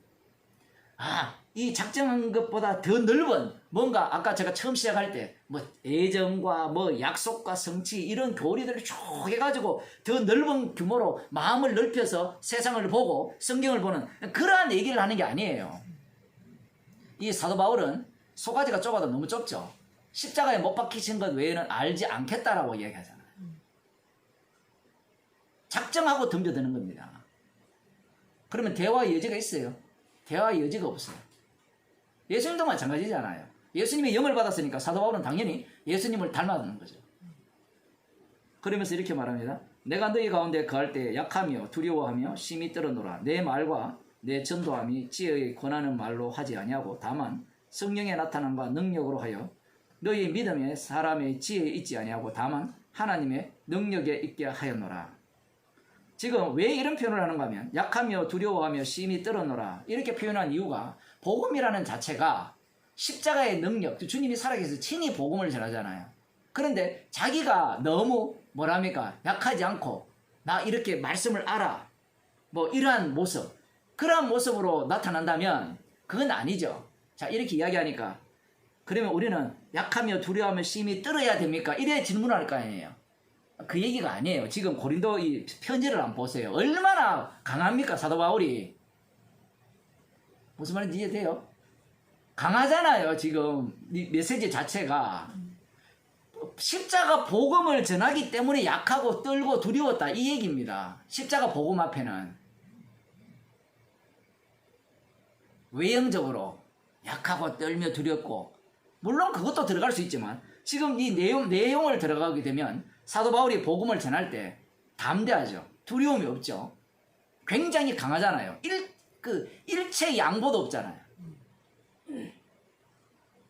이 작정한 것보다 더 넓은 뭔가 아까 제가 처음 시작할 때 뭐 애정과 뭐 약속과 성취 이런 교리들을 쭉 해가지고 더 넓은 규모로 마음을 넓혀서 세상을 보고 성경을 보는 그러한 얘기를 하는 게 아니에요. 이 사도 바울은 소가지가 좁아도 너무 좁죠. 십자가에 못 박히신 것 외에는 알지 않겠다라고 이야기하잖아요. 작정하고 덤벼드는 겁니다. 그러면 대화의 여지가 있어요? 대화의 여지가 없어요. 예수님도 마찬가지잖아요. 예수님이 영을 받았으니까 사도 바울은 당연히 예수님을 닮아가는 거죠. 그러면서 이렇게 말합니다. 내가 너희 가운데 거할 때 약하며 두려워하며 심히 떨어노라. 내 말과 내 전도함이 지혜의 권하는 말로 하지 아니하고 다만 성령의 나타남과 능력으로 하여 너희 믿음에 사람의 지혜에 있지 아니하고 다만 하나님의 능력에 있게 하였노라. 지금 왜 이런 표현을 하는가 하면 약하며 두려워하며 심히 떨어노라 이렇게 표현한 이유가 복음이라는 자체가 십자가의 능력, 주님이 살아계셔서 친히 복음을 전하잖아요. 그런데 자기가 너무 뭐랍니까? 약하지 않고 나 이렇게 말씀을 알아 뭐 이러한 모습, 그러한 모습으로 나타난다면 그건 아니죠. 자, 이렇게 이야기하니까 그러면 우리는 약하며 두려워하며 심히 떨어야 됩니까? 이래 질문할 거 아니에요. 그 얘기가 아니에요. 지금 고린도 이 편지를 한번 보세요. 얼마나 강합니까? 사도 바울이. 무슨 말인지 이해돼요? 강하잖아요. 지금 이 메시지 자체가 십자가 복음을 전하기 때문에 약하고 떨고 두려웠다 이 얘기입니다. 십자가 복음 앞에는 외형적으로 약하고 떨며 두렵고 물론 그것도 들어갈 수 있지만 지금 이 내용을 들어가게 되면 사도 바울이 복음을 전할 때 담대하죠. 두려움이 없죠. 굉장히 강하잖아요. 일체 양보도 없잖아요.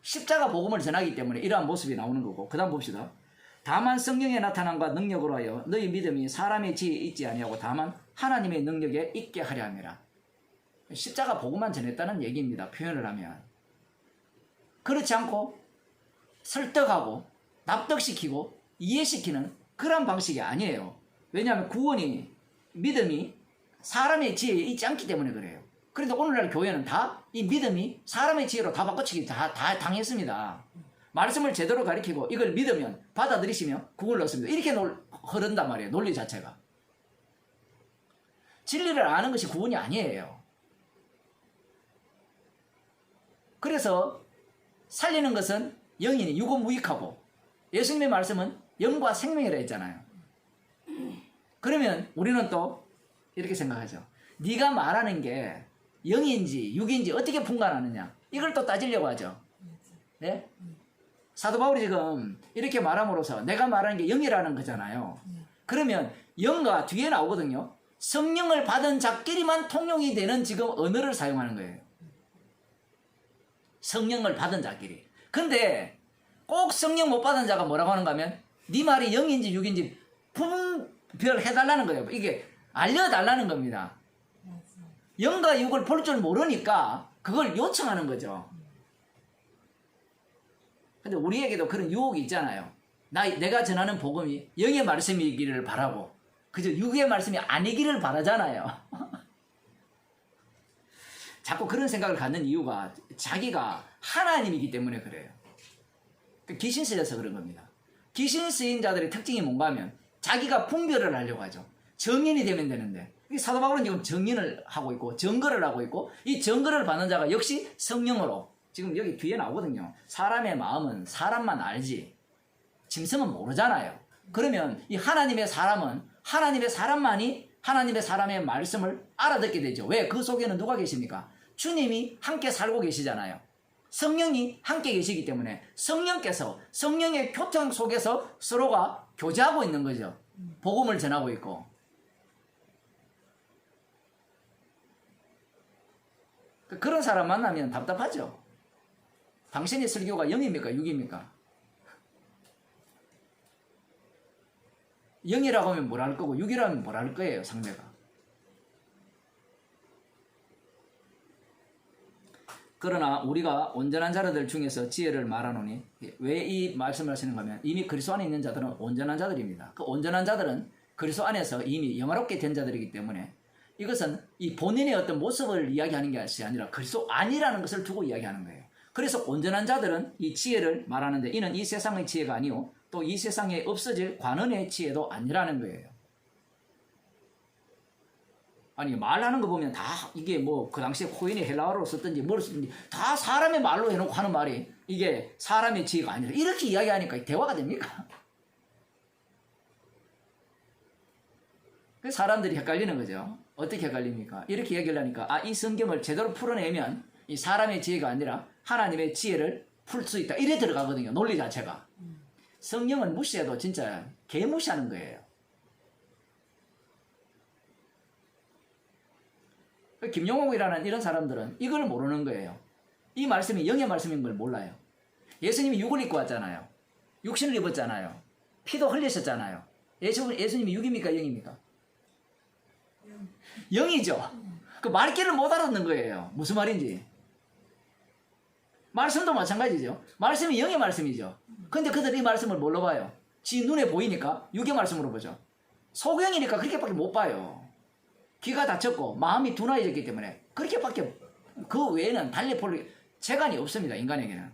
십자가 복음을 전하기 때문에 이러한 모습이 나오는 거고 그 다음 봅시다. 다만 성령의 나타남과 능력으로 하여 너희 믿음이 사람의 지혜에 있지 아니하고 다만 하나님의 능력에 있게 하려 함이라. 십자가 복음만 전했다는 얘기입니다. 표현을 하면. 그렇지 않고 설득하고 납득시키고 이해시키는 그런 방식이 아니에요. 왜냐하면 구원이 믿음이 사람의 지혜에 있지 않기 때문에 그래요. 그런데 오늘날 교회는 다 이 믿음이 사람의 지혜로 다 바꿔치기 다 당했습니다. 말씀을 제대로 가르치고 이걸 믿으면 받아들이시면 구원을 얻습니다. 이렇게 흐른단 말이에요. 논리 자체가. 진리를 아는 것이 구원이 아니에요. 그래서 살리는 것은 영이니 유고무익하고 예수님의 말씀은 영과 생명이라 했잖아요. 그러면 우리는 또 이렇게 생각하죠. 네가 말하는 게 영인지 육인지 어떻게 분간하느냐 이걸 또 따지려고 하죠. 네? 사도 바울이 지금 이렇게 말함으로써 내가 말하는 게 영이라는 거잖아요. 그러면 영과 뒤에 나오거든요. 성령을 받은 자끼리만 통용이 되는 지금 언어를 사용하는 거예요. 성령을 받은 자끼리. 근데 꼭 성령 못 받은 자가 뭐라고 하는가 하면 네 말이 영인지 육인지 분별해달라는 거예요. 이게 알려달라는 겁니다. 영과 육을 볼 줄 모르니까 그걸 요청하는 거죠. 근데 우리에게도 그런 유혹이 있잖아요. 내가 전하는 복음이 영의 말씀이기를 바라고 그저 육의 말씀이 아니기를 바라잖아요. 자꾸 그런 생각을 갖는 이유가 자기가 하나님이기 때문에 그래요. 귀신 쓰여서 그런 겁니다. 귀신 쓰인 자들의 특징이 뭔가 하면 자기가 분별을 하려고 하죠. 정인이 되면 되는데 사도 바울은 지금 정인을 하고 있고 증거를 하고 있고 이 증거를 받는 자가 역시 성령으로 지금 여기 뒤에 나오거든요. 사람의 마음은 사람만 알지 짐승은 모르잖아요. 그러면 이 하나님의 사람은 하나님의 사람만이 하나님의 사람의 말씀을 알아듣게 되죠. 왜? 그 속에는 누가 계십니까? 주님이 함께 살고 계시잖아요. 성령이 함께 계시기 때문에 성령께서 성령의 교통 속에서 서로가 교제하고 있는 거죠. 복음을 전하고 있고. 그런 사람 만나면 답답하죠. 당신의 설교가 0입니까? 6입니까? 0이라고 하면 뭘 할 거고 6이라면 뭘 할 거예요, 상대가. 그러나 우리가 온전한 자들 중에서 지혜를 말하노니 왜 이 말씀을 하시는가 하면 이미 그리스도 안에 있는 자들은 온전한 자들입니다. 그 온전한 자들은 그리스도 안에서 이미 영화롭게 된 자들이기 때문에 이것은 이 본인의 어떤 모습을 이야기하는 것이 아니라 그리스도 아니라는 것을 두고 이야기하는 거예요. 그래서 온전한 자들은 이 지혜를 말하는데 이는 이 세상의 지혜가 아니요 또 이 세상에 없어질 관원의 지혜도 아니라는 거예요. 아니 말하는 거 보면 다 이게 뭐 그 당시에 코인이 헬라어로 썼든지 뭘 썼든지 다 사람의 말로 해놓고 하는 말이 이게 사람의 지혜가 아니라 이렇게 이야기하니까 대화가 됩니까? 그 사람들이 헷갈리는 거죠. 어떻게 헷갈립니까? 이렇게 얘기를 하니까 이 성경을 제대로 풀어내면 이 사람의 지혜가 아니라 하나님의 지혜를 풀 수 있다. 이래 들어가거든요. 논리 자체가. 성경은 무시해도 진짜 개무시하는 거예요. 김용옥이라는 이런 사람들은 이걸 모르는 거예요. 이 말씀이 영의 말씀인 걸 몰라요. 예수님이 육을 입고 왔잖아요. 육신을 입었잖아요. 피도 흘리셨잖아요. 예수님이 육입니까? 영입니까? 영이죠. 그 말귀를 못 알아듣는 거예요. 무슨 말인지. 말씀도 마찬가지죠. 말씀이 영의 말씀이죠. 근데 그들이 이 말씀을 뭘로 봐요? 지 눈에 보이니까 육의 말씀으로 보죠. 소경이니까 그렇게밖에 못 봐요. 귀가 다쳤고 마음이 둔화해졌기 때문에 그렇게밖에 그 외에는 달리 볼 재간이 없습니다. 인간에게는.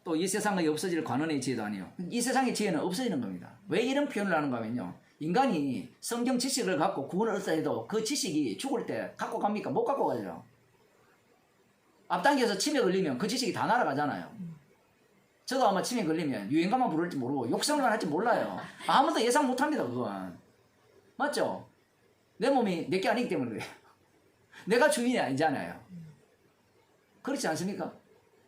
또 이 세상에 없어질 관원의 지혜도 아니요. 이 세상의 지혜는 없어지는 겁니다. 왜 이런 표현을 하는가 하면요. 인간이 성경 지식을 갖고 구원을 얻다 해도 그 지식이 죽을 때 갖고 갑니까? 못 갖고 가죠. 앞당겨서 치매 걸리면 그 지식이 다 날아가잖아요. 저도 아마 치매 걸리면 유행가만 부를지 모르고 욕설만 할지 몰라요. 아무도 예상 못합니다. 그건. 맞죠? 내 몸이 내게 아니기 때문에 그래요. 내가 주인이 아니잖아요. 그렇지 않습니까?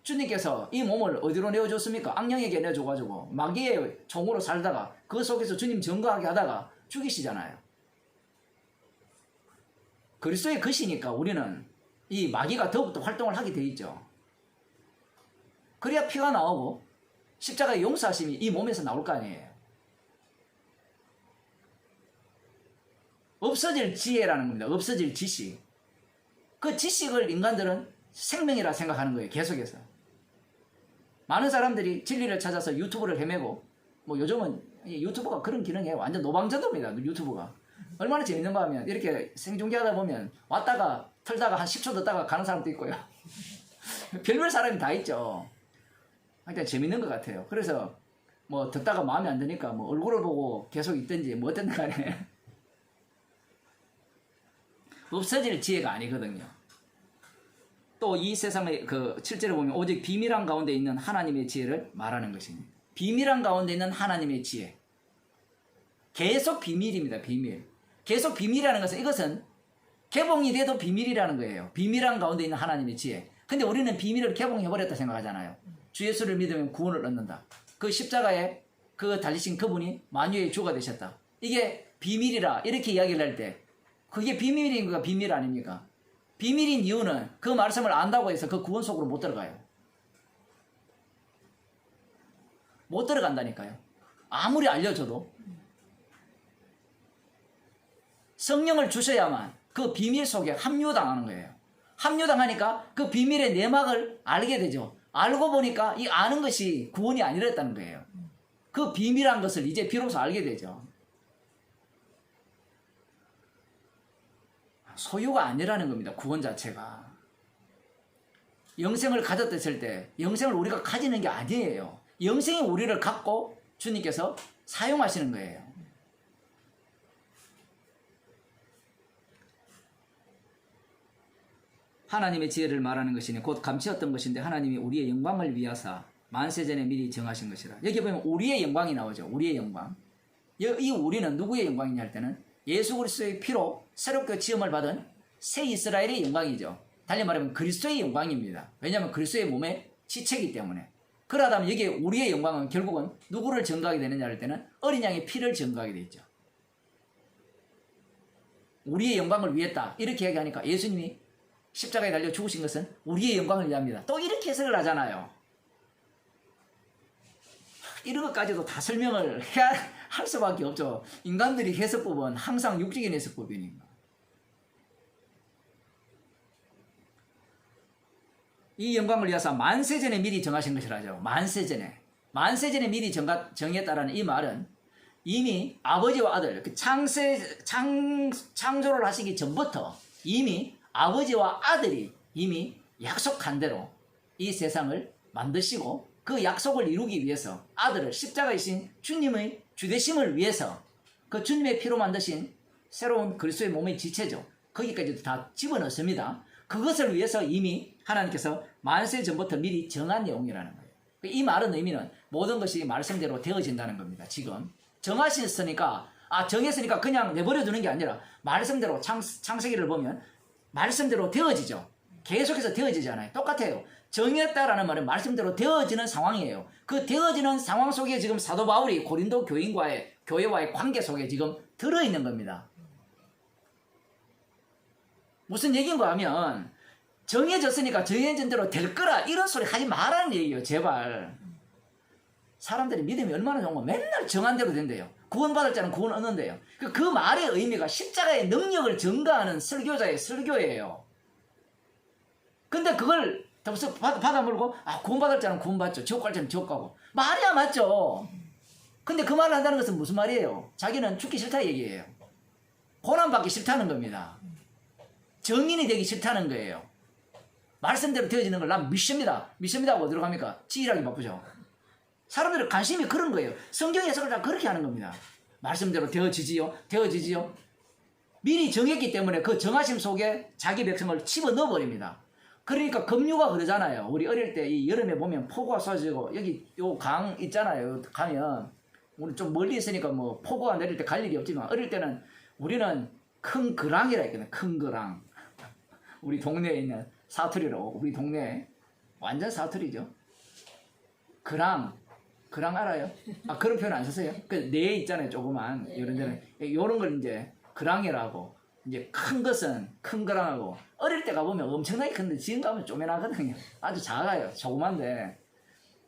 주님께서 이 몸을 어디로 내어줬습니까? 악령에게 내어줘가지고 마귀의 종으로 살다가 그 속에서 주님 증거하게 하다가 죽이시잖아요. 그리스도의 것이니까 우리는 이 마귀가 더욱더 활동을 하게 돼 있죠. 그래야 피가 나오고 십자가의 용서하심이 이 몸에서 나올 거 아니에요. 없어질 지혜라는 겁니다. 없어질 지식. 그 지식을 인간들은 생명이라 생각하는 거예요. 계속해서. 많은 사람들이 진리를 찾아서 유튜브를 헤매고 뭐 요즘은 유튜브가 그런 기능에 완전 노방전도입니다. 유튜브가. 얼마나 재밌는가 하면 이렇게 생중계하다 보면 왔다가 털다가 한 10초 듣다가 가는 사람도 있고요. 별별 사람이 다 있죠. 하여튼 재밌는 것 같아요. 그래서 뭐 듣다가 마음에 안 드니까 뭐 얼굴을 보고 계속 있든지 뭐 어떤 간에 없어질 지혜가 아니거든요. 또 이 세상의 그 7절에 보면 오직 비밀한 가운데 있는 하나님의 지혜를 말하는 것입니다. 비밀한 가운데 있는 하나님의 지혜. 계속 비밀입니다. 비밀. 계속 비밀이라는 것은 이것은 개봉이 돼도 비밀이라는 거예요. 비밀한 가운데 있는 하나님의 지혜. 근데 우리는 비밀을 개봉해버렸다 생각하잖아요. 주 예수를 믿으면 구원을 얻는다. 그 십자가에 그 달리신 그분이 만유의 주가 되셨다. 이게 비밀이라 이렇게 이야기를 할 때 그게 비밀인가 비밀 아닙니까? 비밀인 이유는 그 말씀을 안다고 해서 그 구원 속으로 못 들어가요. 못 들어간다니까요. 아무리 알려줘도. 성령을 주셔야만 그 비밀 속에 합류당하는 거예요. 합류당하니까 그 비밀의 내막을 알게 되죠. 알고 보니까 이 아는 것이 구원이 아니랬다는 거예요. 그 비밀한 것을 이제 비로소 알게 되죠. 소유가 아니라는 겁니다. 구원 자체가. 영생을 가졌을 때 영생을 우리가 가지는 게 아니에요. 영생이 우리를 갖고 주님께서 사용하시는 거예요. 하나님의 지혜를 말하는 것이니 곧 감추었던 것인데 하나님이 우리의 영광을 위하사 만세전에 미리 정하신 것이라. 여기 보면 우리의 영광이 나오죠. 우리의 영광. 이 우리는 누구의 영광이냐 할 때는 예수 그리스도의 피로 새롭게 지음을 받은 새 이스라엘의 영광이죠. 달리 말하면 그리스도의 영광입니다. 왜냐하면 그리스도의 몸의 지체이기 때문에. 그러다면 여기에 우리의 영광은 결국은 누구를 증거하게 되느냐 할 때는 어린 양의 피를 증거하게 되죠. 우리의 영광을 위했다. 이렇게 얘기하니까 예수님이 십자가에 달려 죽으신 것은 우리의 영광을 위합니다. 또 이렇게 해석을 하잖아요. 이런 것까지도 다 설명을 해야 할 수밖에 없죠. 인간들이 해석법은 항상 육적인 해석법이니까. 이 영광을 위해서 만세전에 미리 정하신 것이라죠. 만세전에 미리 정했다라는 이 말은 이미 아버지와 아들, 창조를 하시기 전부터 이미 아버지와 아들이 이미 약속한 대로 이 세상을 만드시고 그 약속을 이루기 위해서 아들을 십자가이신 주님의 주되심을 위해서 그 주님의 피로 만드신 새로운 그리스도의 몸의 지체죠. 거기까지도 다 집어넣습니다. 그것을 위해서 이미 하나님께서 만세 전부터 미리 정한 내용이라는 거예요. 이 말은 의미는 모든 것이 말씀대로 되어진다는 겁니다. 지금 정하셨으니까 정했으니까 그냥 내버려 두는 게 아니라 말씀대로 창세기를 보면 말씀대로 되어지죠. 계속해서 되어지잖아요. 똑같아요. 정했다라는 말은 말씀대로 되어지는 상황이에요. 그 되어지는 상황 속에 지금 사도 바울이 고린도 교회와의 관계 속에 지금 들어있는 겁니다. 무슨 얘기인가 하면 정해졌으니까 정해진 대로 될 거라 이런 소리 하지 말라는 얘기예요. 제발. 사람들이 믿음이 얼마나 좋은 거 맨날 정한 대로 된대요. 구원받을 자는 구원 얻는데요. 그 말의 의미가 십자가의 능력을 증가하는 설교자의 설교예요. 근데 그걸 벌써 받아 물고 구원받을 자는 구원받죠. 지옥 갈 자는 지옥 가고. 말이야 맞죠. 근데 그 말을 한다는 것은 무슨 말이에요? 자기는 죽기 싫다 얘기예요. 고난받기 싫다는 겁니다. 정인이 되기 싫다는 거예요. 말씀대로 되어지는 걸 난 믿습니다. 믿습니다고 들어갑니까? 지일하기 바쁘죠. 사람들의 관심이 그런 거예요. 성경 해석을 다 그렇게 하는 겁니다. 말씀대로 되어지지요. 미리 정했기 때문에 그 정하심 속에 자기 백성을 집어넣어버립니다. 그러니까 급류가 그러잖아요. 우리 어릴 때 이 여름에 보면 폭우가 쏟아지고 여기 요 강 있잖아요. 가면 우리 좀 멀리 있으니까 뭐 폭우가 내릴 때 갈 일이 없지만 어릴 때는 우리는 큰 그랑이라 했거든요. 큰 그랑. 우리 동네에 있는 사투리로 우리 동네 완전 사투리죠. 그랑 알아요? 그런 표현 안 썼어요? 네 있잖아요. 조그만 이런 데는 이런 걸 이제 그랑이라고. 이제 큰 것은 큰 거랑하고 어릴 때 가보면 엄청나게 큰데 지금 가면 쪼매나거든요. 아주 작아요. 조그만데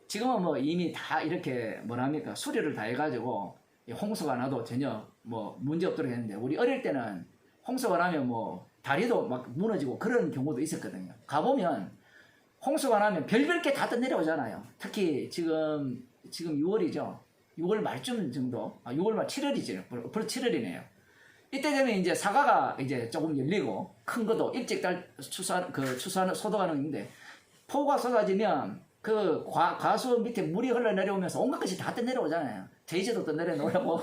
지금은 뭐 이미 다 이렇게 뭐랍니까 수리를 다 해가지고 홍수가 나도 전혀 뭐 문제 없도록 했는데 우리 어릴 때는 홍수가 나면 뭐 다리도 막 무너지고 그런 경우도 있었거든요. 가보면 홍수가 나면 별별 게 다 떠내려오잖아요. 특히 지금 6월이죠. 6월 말쯤 정도 6월 말 7월이죠. 벌써 7월이네요. 이때 되면 이제 사과가 이제 조금 열리고 큰 것도 일찍 소도가는 있는데 폭우가 쏟아지면 그 과수 밑에 물이 흘러내려오면서 온갖 것이 다 떠내려오잖아요. 돼지도 떠내려오고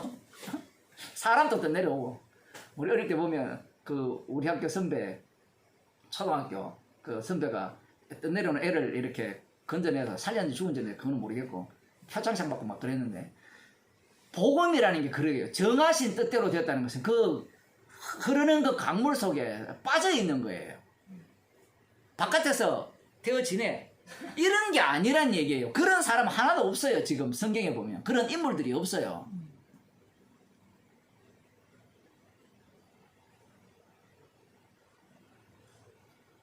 사람도 떠내려오고 우리 어릴 때 보면 그 우리 학교 선배 초등학교 그 선배가 떠내려오는 애를 이렇게 건져내서 살렸는지 죽은지 그건 모르겠고 표창장 받고 막 그랬는데 복음이라는 게 그래요. 정하신 뜻대로 되었다는 것은 그 흐르는 그 강물 속에 빠져 있는 거예요. 바깥에서 되어지네. 이런 게 아니란 얘기예요. 그런 사람 하나도 없어요. 지금 성경에 보면. 그런 인물들이 없어요.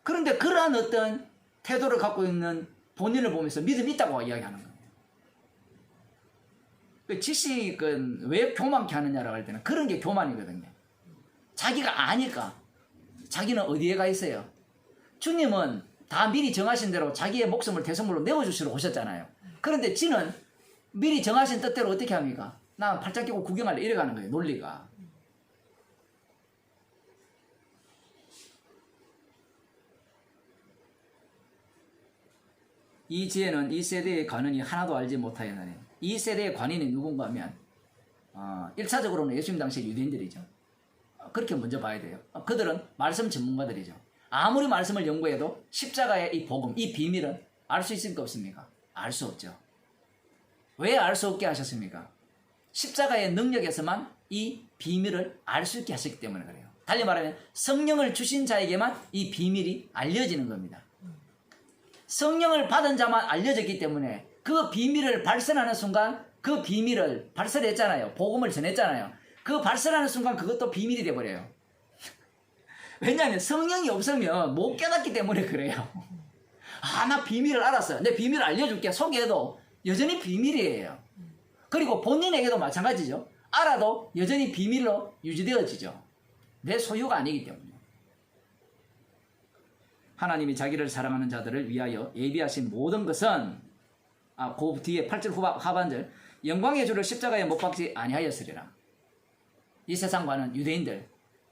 그런데 그러한 어떤 태도를 갖고 있는 본인을 보면서 믿음이 있다고 이야기하는 거예요. 지식은 왜 교만케 하느냐라고 할 때는 그런 게 교만이거든요. 자기가 아니까. 자기는 어디에 가 있어요? 주님은 다 미리 정하신 대로 자기의 목숨을 대성물로 내어주시러 오셨잖아요. 그런데 지는 미리 정하신 뜻대로 어떻게 합니까? 나 팔짱 끼고 구경할래 이래가는 거예요. 논리가. 이 지혜는 이 세대의 관원이 하나도 알지 못하였나니 이 세대의 관인이 누군가 하면 1차적으로는 예수님 당시 유대인들이죠. 그렇게 먼저 봐야 돼요. 그들은 말씀 전문가들이죠. 아무리 말씀을 연구해도 십자가의 이 복음, 이 비밀은 알 수 있습니까? 없습니까? 알 수 없죠. 왜 알 수 없게 하셨습니까? 십자가의 능력에서만 이 비밀을 알 수 있게 하셨기 때문에 그래요. 달리 말하면 성령을 주신 자에게만 이 비밀이 알려지는 겁니다. 성령을 받은 자만 알려졌기 때문에 그 비밀을 발설하는 순간 그 비밀을 발설했잖아요. 복음을 전했잖아요. 그 발설하는 순간 그것도 비밀이 돼버려요. 왜냐하면 성령이 없으면 못 깨닫기 때문에 그래요. 나 비밀을 알았어요. 내 비밀을 알려줄게. 소개해도 여전히 비밀이에요. 그리고 본인에게도 마찬가지죠. 알아도 여전히 비밀로 유지되어지죠. 내 소유가 아니기 때문에. 하나님이 자기를 사랑하는 자들을 위하여 예비하신 모든 것은 그 뒤에 8절 하반절 영광의 주를 십자가에 못 박지 아니하였으리라. 이 세상과는 유대인들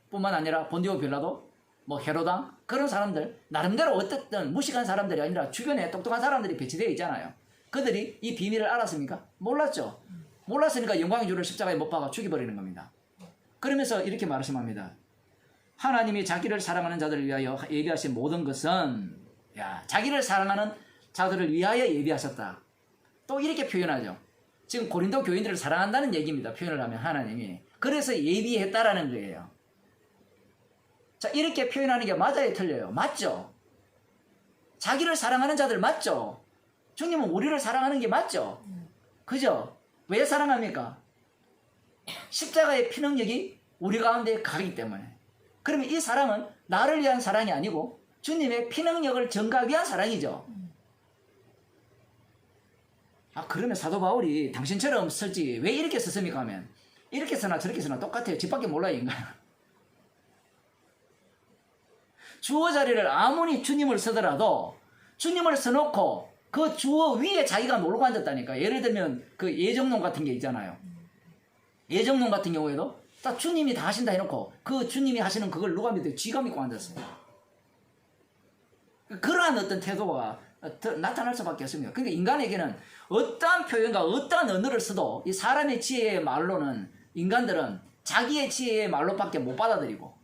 뿐만 아니라 본디오 빌라도 뭐 헤로당 그런 사람들 나름대로 어떻든 무식한 사람들이 아니라 주변에 똑똑한 사람들이 배치되어 있잖아요. 그들이 이 비밀을 알았습니까? 몰랐죠. 몰랐으니까 영광의 주를 십자가에 못 박아 죽여버리는 겁니다. 그러면서 이렇게 말씀합니다. 하나님이 자기를 사랑하는 자들을 위하여 예비하신 모든 것은 자기를 사랑하는 자들을 위하여 예비하셨다. 또 이렇게 표현하죠. 지금 고린도 교인들을 사랑한다는 얘기입니다. 표현을 하면 하나님이. 그래서 예비했다라는 거예요. 자, 이렇게 표현하는 게 맞아요, 틀려요? 맞죠? 자기를 사랑하는 자들 맞죠? 주님은 우리를 사랑하는 게 맞죠? 그죠? 왜 사랑합니까? 십자가의 피능력이 우리 가운데 가기 때문에. 그러면 이 사랑은 나를 위한 사랑이 아니고 주님의 피능력을 전가하기 위한 사랑이죠. 그러면 사도 바울이 당신처럼 쓸지 왜 이렇게 썼습니까 하면 이렇게 쓰나 저렇게 쓰나 똑같아요. 집 밖에 몰라요, 인간. 주어 자리를 아무리 주님을 쓰더라도 주님을 써놓고 그 주어 위에 자기가 놀고 앉았다니까. 예를 들면 그 예정론 같은 게 있잖아요. 예정론 같은 경우에도 딱 주님이 다 하신다 해놓고 그 주님이 하시는 그걸 누가 믿어요? 쥐가 믿고 앉았어요. 그러한 어떤 태도가 나타날 수밖에 없습니다. 그러니까 인간에게는 어떠한 표현과 어떠한 언어를 써도 이 사람의 지혜의 말로는 인간들은 자기의 지혜의 말로밖에 못 받아들이고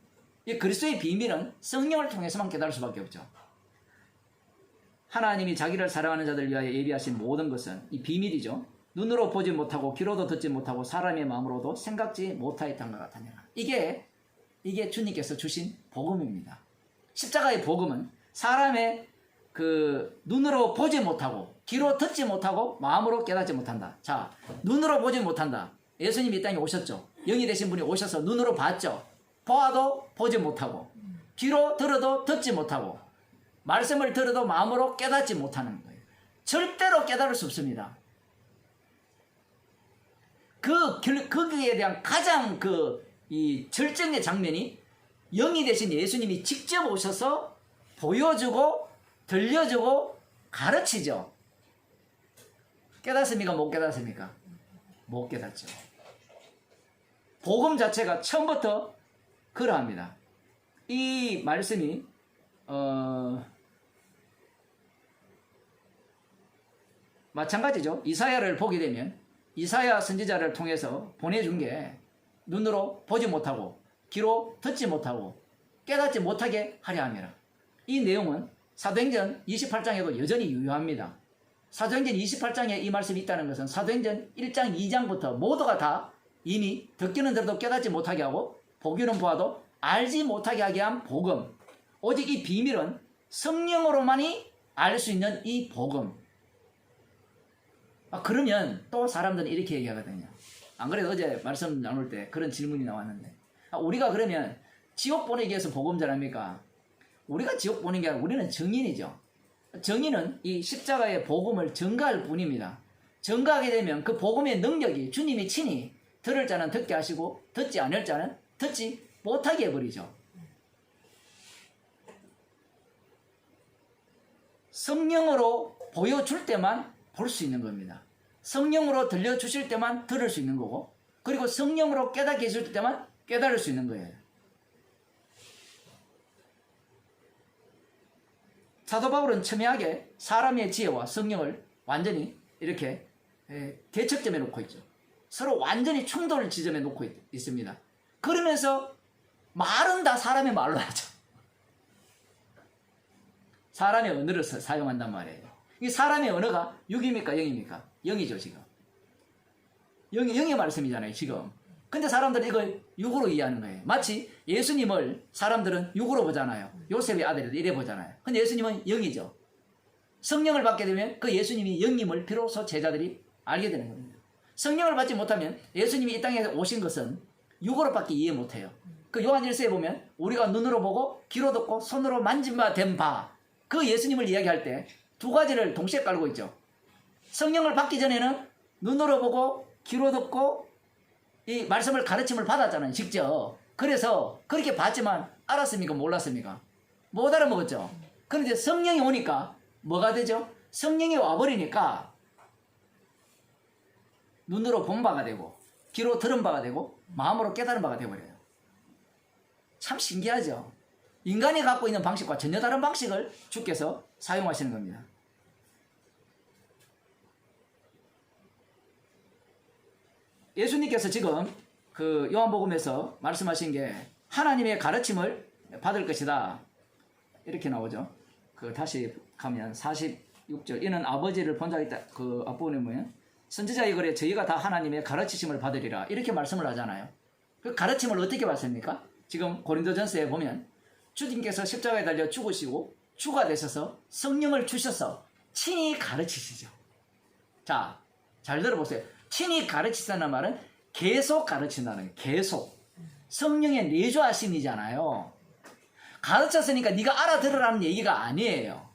이 그리스도의 비밀은 성령을 통해서만 깨달을 수밖에 없죠. 하나님이 자기를 사랑하는 자들 위하여 예비하신 모든 것은 이 비밀이죠. 눈으로 보지 못하고 귀로도 듣지 못하고 사람의 마음으로도 생각지 못하였던 것 같으니라. 이게 주님께서 주신 복음입니다. 십자가의 복음은 사람의 그 눈으로 보지 못하고 귀로 듣지 못하고 마음으로 깨닫지 못한다. 자, 눈으로 보지 못한다. 예수님이 이 땅에 오셨죠. 영이 되신 분이 오셔서 눈으로 봤죠. 보아도 보지 못하고 귀로 들어도 듣지 못하고 말씀을 들어도 마음으로 깨닫지 못하는 거예요. 절대로 깨달을 수 없습니다. 거기에 대한 가장 이 절정의 장면이 영이 되신 예수님이 직접 오셔서 보여주고 들려주고 가르치죠. 깨닫습니까? 못 깨닫습니까? 못 깨닫죠. 복음 자체가 처음부터 그러합니다. 이 말씀이 마찬가지죠. 이사야를 보게 되면 이사야 선지자를 통해서 보내준 게 눈으로 보지 못하고 귀로 듣지 못하고 깨닫지 못하게 하려 함이라. 이 내용은 사도행전 28장에도 여전히 유효합니다. 사도행전 28장에 이 말씀이 있다는 것은 사도행전 1장 2장부터 모두가 다 이미 듣기는 들어도 깨닫지 못하게 하고 보기는 보아도 알지 못하게 하게 한 복음. 오직 이 비밀은 성령으로만이 알 수 있는 이 복음. 그러면 또 사람들은 이렇게 얘기하거든요. 안 그래도 어제 말씀 나눌 때 그런 질문이 나왔는데 우리가 그러면 지옥 보내기 위해서 복음 전합니까? 우리가 지옥 보내는 게 아니라 우리는 증인이죠. 증인은 이 십자가의 복음을 전가할 뿐입니다. 전가하게 되면 그 복음의 능력이 주님이 친히 들을 자는 듣게 하시고 듣지 않을 자는 듣지 못하게 해버리죠. 성령으로 보여줄 때만 볼 수 있는 겁니다. 성령으로 들려주실 때만 들을 수 있는 거고 그리고 성령으로 깨닫게 해줄 때만 깨달을 수 있는 거예요. 사도 바울은 첨예하게 사람의 지혜와 성령을 완전히 이렇게 대척점에 놓고 있죠. 서로 완전히 충돌을 지점에 놓고 있습니다. 그러면서 말은 다 사람의 말로 하죠. 사람의 언어를 사용한단 말이에요. 이 사람의 언어가 6입니까 0입니까? 0이죠 지금. 0의 말씀이잖아요 지금. 근데 사람들은 이걸 6으로 이해하는 거예요. 마치 예수님을 사람들은 6으로 보잖아요. 요셉의 아들이 이래 보잖아요. 근데 예수님은 0이죠. 성령을 받게 되면 그 예수님이 0임을 비로소 제자들이 알게 되는 겁니다. 성령을 받지 못하면 예수님이 이 땅에 오신 것은 6으로밖에 이해 못해요. 그 요한 1서에 보면 우리가 눈으로 보고 귀로 듣고 손으로 만진 바 된 바 그 예수님을 이야기할 때 두 가지를 동시에 깔고 있죠. 성령을 받기 전에는 눈으로 보고 귀로 듣고 이 말씀을 가르침을 받았잖아요. 직접. 그래서 그렇게 봤지만 알았습니까? 몰랐습니까? 못 알아먹었죠. 그런데 성령이 오니까 뭐가 되죠? 성령이 와버리니까 눈으로 본 바가 되고 귀로 들은 바가 되고 마음으로 깨달은 바가 되어버려요. 참 신기하죠? 인간이 갖고 있는 방식과 전혀 다른 방식을 주께서 사용하시는 겁니다. 예수님께서 지금 그 요한복음에서 말씀하신 게 하나님의 가르침을 받을 것이다. 이렇게 나오죠. 그 다시 가면 46절. 이는 아버지를 본 자 있다. 그 앞부분에 보면 선지자의 글에 저희가 다 하나님의 가르치심을 받으리라. 이렇게 말씀을 하잖아요. 그 가르침을 어떻게 받습니까? 지금 고린도전서에 보면 주님께서 십자가에 달려 죽으시고 주가 되셔서 성령을 주셔서 친히 가르치시죠. 자, 잘 들어보세요. 친히 가르치시다는 말은 계속 가르친다는 거예요. 계속. 성령의 내주하심이잖아요. 가르쳤으니까 네가 알아들으라는 얘기가 아니에요.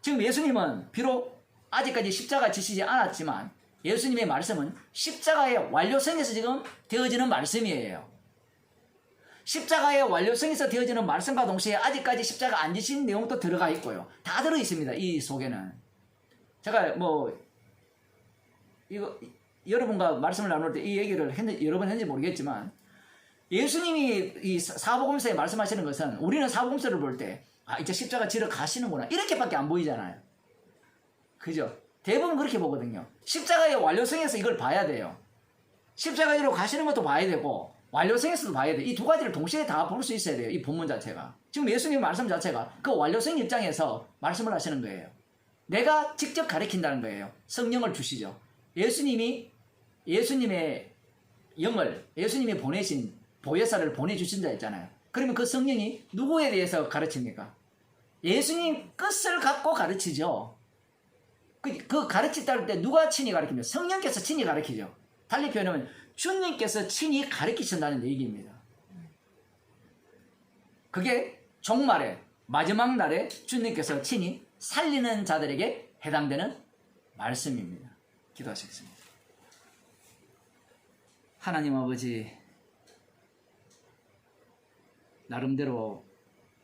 지금 예수님은 비록 아직까지 십자가 지시지 않았지만 예수님의 말씀은 십자가의 완료성에서 지금 되어지는 말씀이에요. 십자가의 완료성에서 되어지는 말씀과 동시에 아직까지 십자가 안 지신 내용도 들어가 있고요. 다 들어 있습니다. 이 속에는. 제가 이거 여러분과 말씀을 나눌 때 이 얘기를 여러 번 했는지 모르겠지만 예수님이 이 사복음서에 말씀하시는 것은 우리는 사복음서를 볼 때 이제 십자가 지러 가시는구나 이렇게밖에 안 보이잖아요. 그죠? 대부분 그렇게 보거든요. 십자가의 완료성에서 이걸 봐야 돼요. 십자가 지러 가시는 것도 봐야 되고 완료성에서도 봐야 돼요. 이 두 가지를 동시에 다 볼 수 있어야 돼요. 이 본문 자체가. 지금 예수님 말씀 자체가 그 완료성 입장에서 말씀을 하시는 거예요. 내가 직접 가르친다는 거예요. 성령을 주시죠. 예수님의 영을 예수님이 보내신 보혜사를 보내주신 자 있잖아요. 그러면 그 성령이 누구에 대해서 가르칩니까? 예수님 끝을 갖고 가르치죠. 그 가르치다 때 누가 친히 가르칩니까? 성령께서 친히 가르치죠. 달리 표현하면 주님께서 친히 가르치신다는 얘기입니다. 그게 종말에 마지막 날에 주님께서 친히 살리는 자들에게 해당되는 말씀입니다. 기도하시겠습니다. 하나님 아버지, 나름대로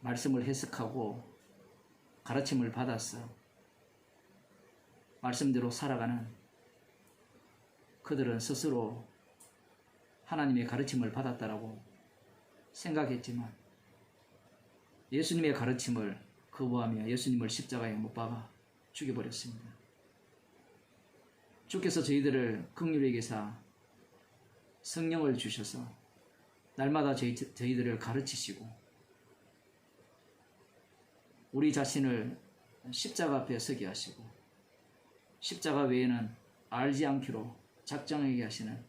말씀을 해석하고 가르침을 받았어. 말씀대로 살아가는 그들은 스스로 하나님의 가르침을 받았다라고 생각했지만 예수님의 가르침을 거부하며 예수님을 십자가에 못 박아 죽여버렸습니다. 주께서 저희들을 긍휼히 여기사 성령을 주셔서 날마다 저희들을 가르치시고 우리 자신을 십자가 앞에 서게 하시고 십자가 외에는 알지 않기로 작정하게 하시는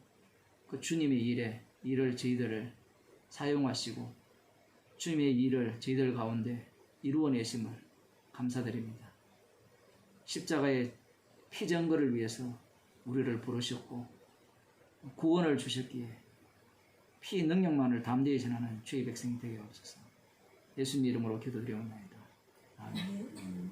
그 주님의 일을 저희들을 사용하시고 주님의 일을 저희들 가운데 이루어내심을 감사드립니다. 십자가의 피정거를 위해서 우리를 부르셨고 구원을 주셨기에 피 능력만을 담대히 전하는 주의 백성이 되게 하옵소서. 예수님 이름으로 기도드리옵나이다. 아멘.